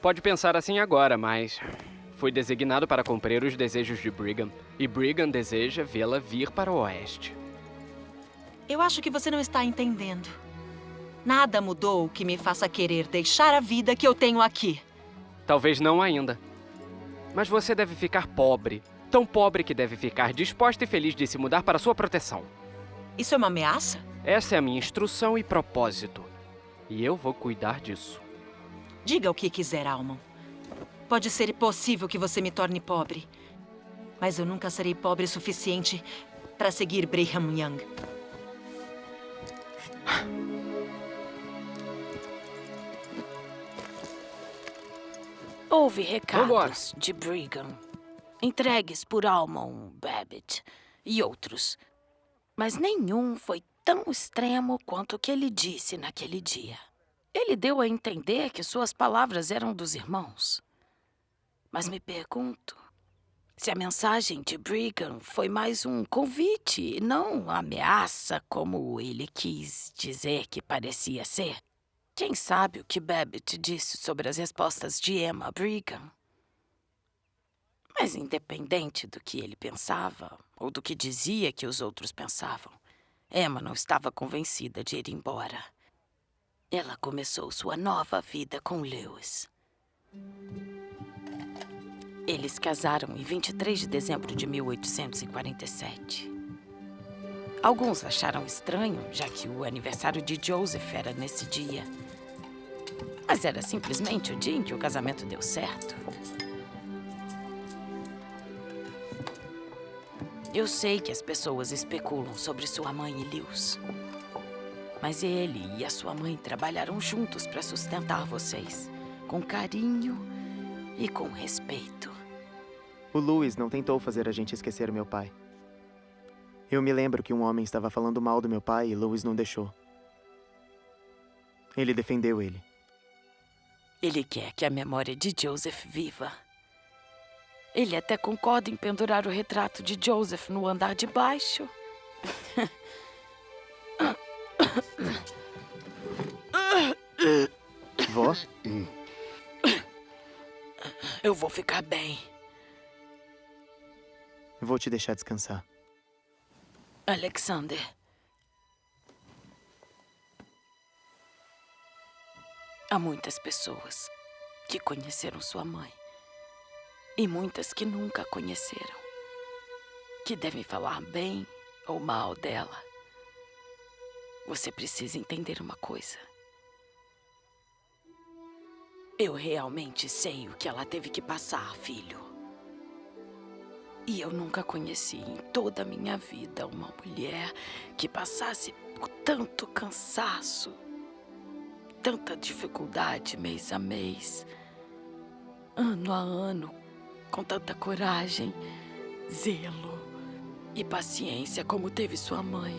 Pode pensar assim agora, mas fui designado para cumprir os desejos de Brigham. E Brigham deseja vê-la vir para o oeste. Eu acho que você não está entendendo. Nada mudou que me faça querer deixar a vida que eu tenho aqui. Talvez não ainda. Mas você deve ficar pobre. Tão pobre que deve ficar disposta e feliz de se mudar para sua proteção. Isso é uma ameaça? Essa é a minha instrução e propósito. E eu vou cuidar disso. Diga o que quiser, Almon. Pode ser possível que você me torne pobre. Mas eu nunca serei pobre o suficiente para seguir Brigham Young. Houve recados de Brigham, entregues por Almon, Babbitt e outros. Mas nenhum foi tão extremo quanto o que ele disse naquele dia. Ele deu a entender que suas palavras eram dos irmãos. Mas me pergunto se a mensagem de Brigham foi mais um convite e não uma ameaça, como ele quis dizer que parecia ser. Quem sabe o que Babbitt disse sobre as respostas de Emma a Brigham? Mas independente do que ele pensava, ou do que dizia que os outros pensavam, Emma não estava convencida de ir embora. Ela começou sua nova vida com Lewis. Eles casaram em 23 de dezembro de 1847. Alguns acharam estranho, já que o aniversário de Joseph era nesse dia. Mas era simplesmente o dia em que o casamento deu certo. Eu sei que as pessoas especulam sobre sua mãe e Lewis. Mas ele e a sua mãe trabalharam juntos para sustentar vocês, com carinho e com respeito. O Lewis não tentou fazer a gente esquecer meu pai. Eu me lembro que um homem estava falando mal do meu pai e Lewis não deixou. Ele defendeu ele. Ele quer que a memória de Joseph viva. Ele até concorda em pendurar o retrato de Joseph no andar de baixo. Vó? Eu vou ficar bem. Vou te deixar descansar. Alexander. Há muitas pessoas que conheceram sua mãe. E muitas que nunca a conheceram. Que devem falar bem ou mal dela. Você precisa entender uma coisa. Eu realmente sei o que ela teve que passar, filho. E eu nunca conheci em toda a minha vida uma mulher que passasse por tanto cansaço, tanta dificuldade mês a mês, ano a ano, com tanta coragem, zelo e paciência como teve sua mãe.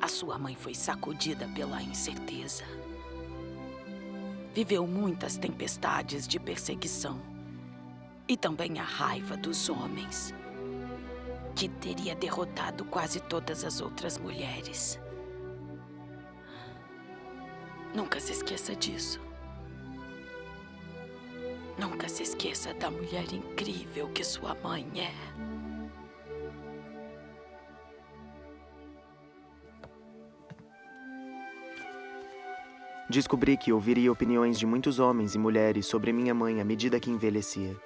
A sua mãe foi sacudida pela incerteza. Viveu muitas tempestades de perseguição e também a raiva dos homens, que teria derrotado quase todas as outras mulheres. Nunca se esqueça disso. Nunca se esqueça da mulher incrível que sua mãe é. Descobri que ouviria opiniões de muitos homens e mulheres sobre minha mãe à medida que envelhecia.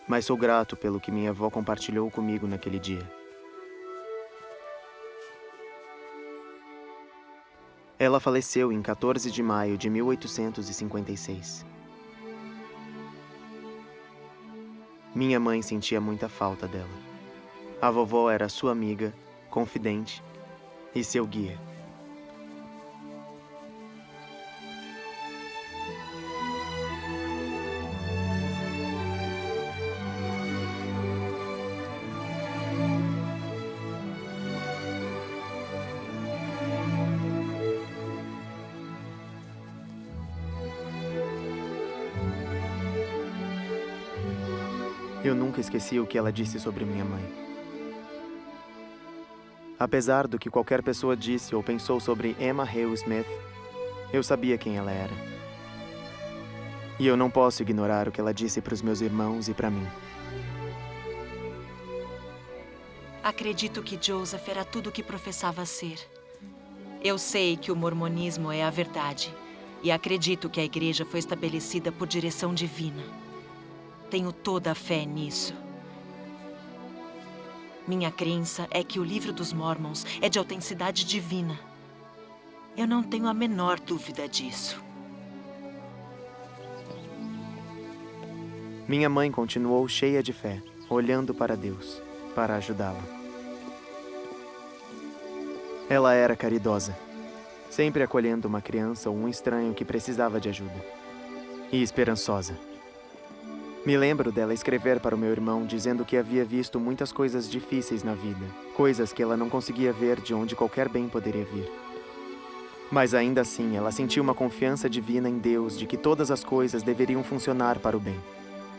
Mas sou grato pelo que minha avó compartilhou comigo naquele dia. Ela faleceu em 14 de maio de 1856. Minha mãe sentia muita falta dela. A vovó era sua amiga, confidente e seu guia. Eu nunca esqueci o que ela disse sobre minha mãe. Apesar do que qualquer pessoa disse ou pensou sobre Emma Hale Smith, eu sabia quem ela era. E eu não posso ignorar o que ela disse para os meus irmãos e para mim. Acredito que Joseph era tudo o que professava ser. Eu sei que o mormonismo é a verdade. E acredito que a igreja foi estabelecida por direção divina. Tenho toda a fé nisso. Minha crença é que o livro dos Mormons é de autenticidade divina. Eu não tenho a menor dúvida disso. Minha mãe continuou cheia de fé, olhando para Deus, para ajudá-la. Ela era caridosa, sempre acolhendo uma criança ou um estranho que precisava de ajuda. E esperançosa. Me lembro dela escrever para o meu irmão dizendo que havia visto muitas coisas difíceis na vida, coisas que ela não conseguia ver de onde qualquer bem poderia vir. Mas ainda assim, ela sentia uma confiança divina em Deus de que todas as coisas deveriam funcionar para o bem.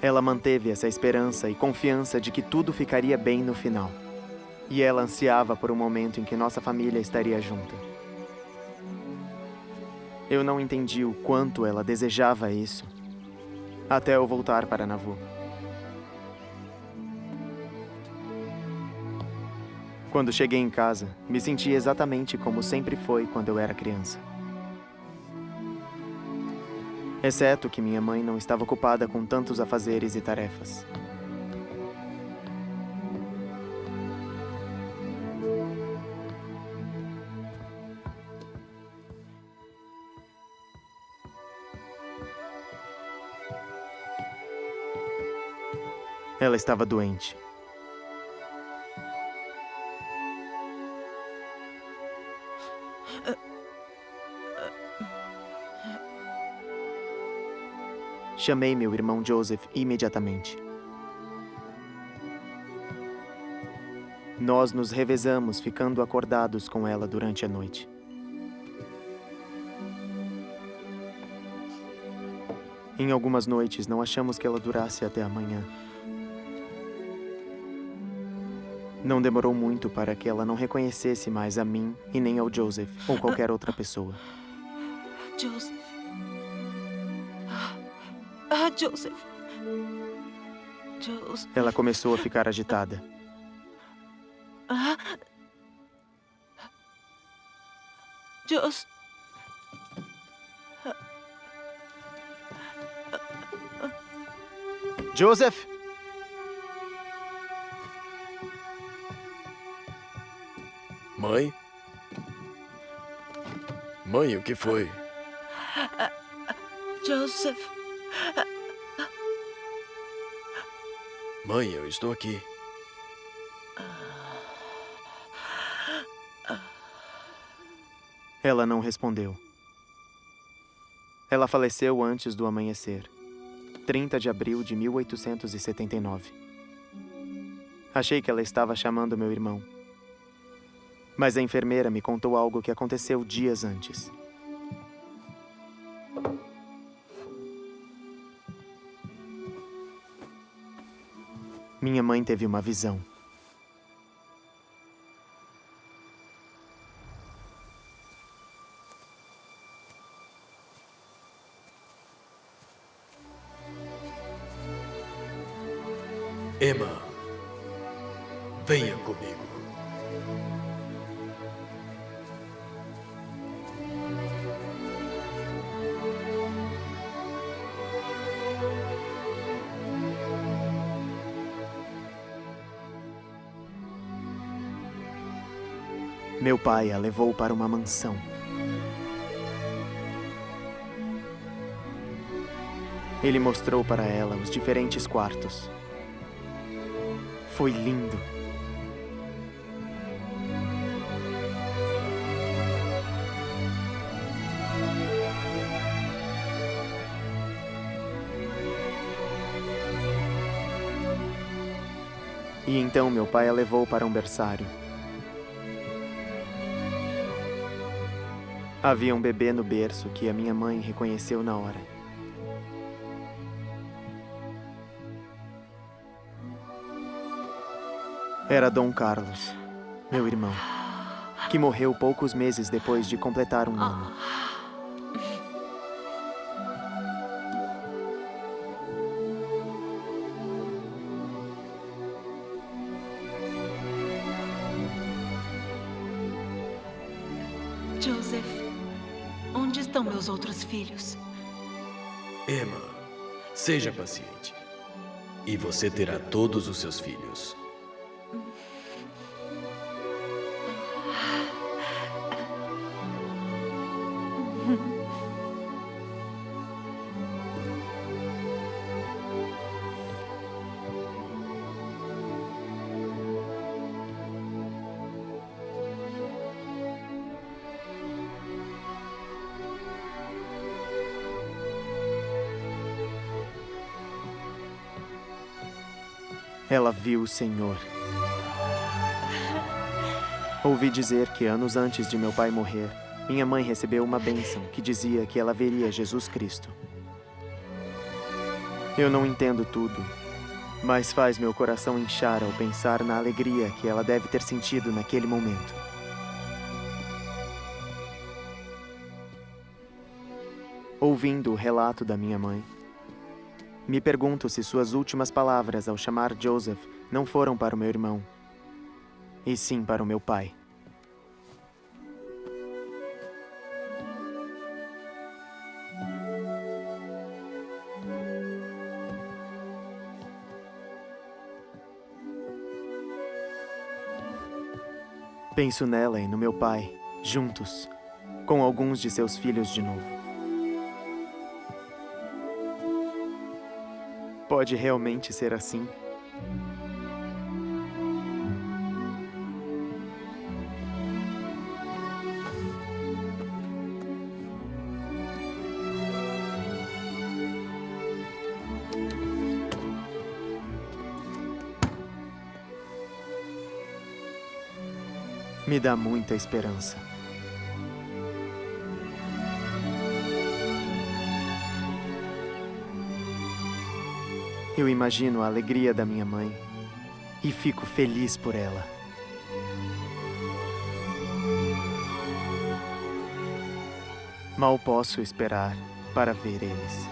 Ela manteve essa esperança e confiança de que tudo ficaria bem no final. E ela ansiava por um momento em que nossa família estaria junta. Eu não entendi o quanto ela desejava isso, até eu voltar para Nauvoo. Quando cheguei em casa, me senti exatamente como sempre foi quando eu era criança. Exceto que minha mãe não estava ocupada com tantos afazeres e tarefas. Ela estava doente. Chamei meu irmão Joseph imediatamente. Nós nos revezamos ficando acordados com ela durante a noite. Em algumas noites, não achamos que ela durasse até amanhã. Não demorou muito para que ela não reconhecesse mais a mim e nem ao Joseph ou qualquer outra pessoa. Joseph. Joseph. Joseph. Ela começou a ficar agitada. Joseph. Joseph! Mãe? Mãe, o que foi? Joseph. Mãe, eu estou aqui. Ela não respondeu. Ela faleceu antes do amanhecer, 30 de abril de 1879. Achei que ela estava chamando meu irmão. Mas a enfermeira me contou algo que aconteceu dias antes. Minha mãe teve uma visão. Emma, venha comigo. Meu pai a levou para uma mansão. Ele mostrou para ela os diferentes quartos. Foi lindo. E então meu pai a levou para um berçário. Havia um bebê no berço que a minha mãe reconheceu na hora. Era Dom Carlos, meu irmão, que morreu poucos meses depois de completar um ano. Joseph, onde estão meus outros filhos? Emma, seja paciente. E você terá todos os seus filhos. Ela viu o Senhor. Ouvi dizer que anos antes de meu pai morrer, minha mãe recebeu uma bênção que dizia que ela veria Jesus Cristo. Eu não entendo tudo, mas faz meu coração inchar ao pensar na alegria que ela deve ter sentido naquele momento. Ouvindo o relato da minha mãe, me pergunto se suas últimas palavras ao chamar Joseph não foram para o meu irmão, e sim para o meu pai. Penso nela e no meu pai, juntos, com alguns de seus filhos de novo. Pode realmente ser assim? Me dá muita esperança. Eu imagino a alegria da minha mãe e fico feliz por ela. Mal posso esperar para ver eles.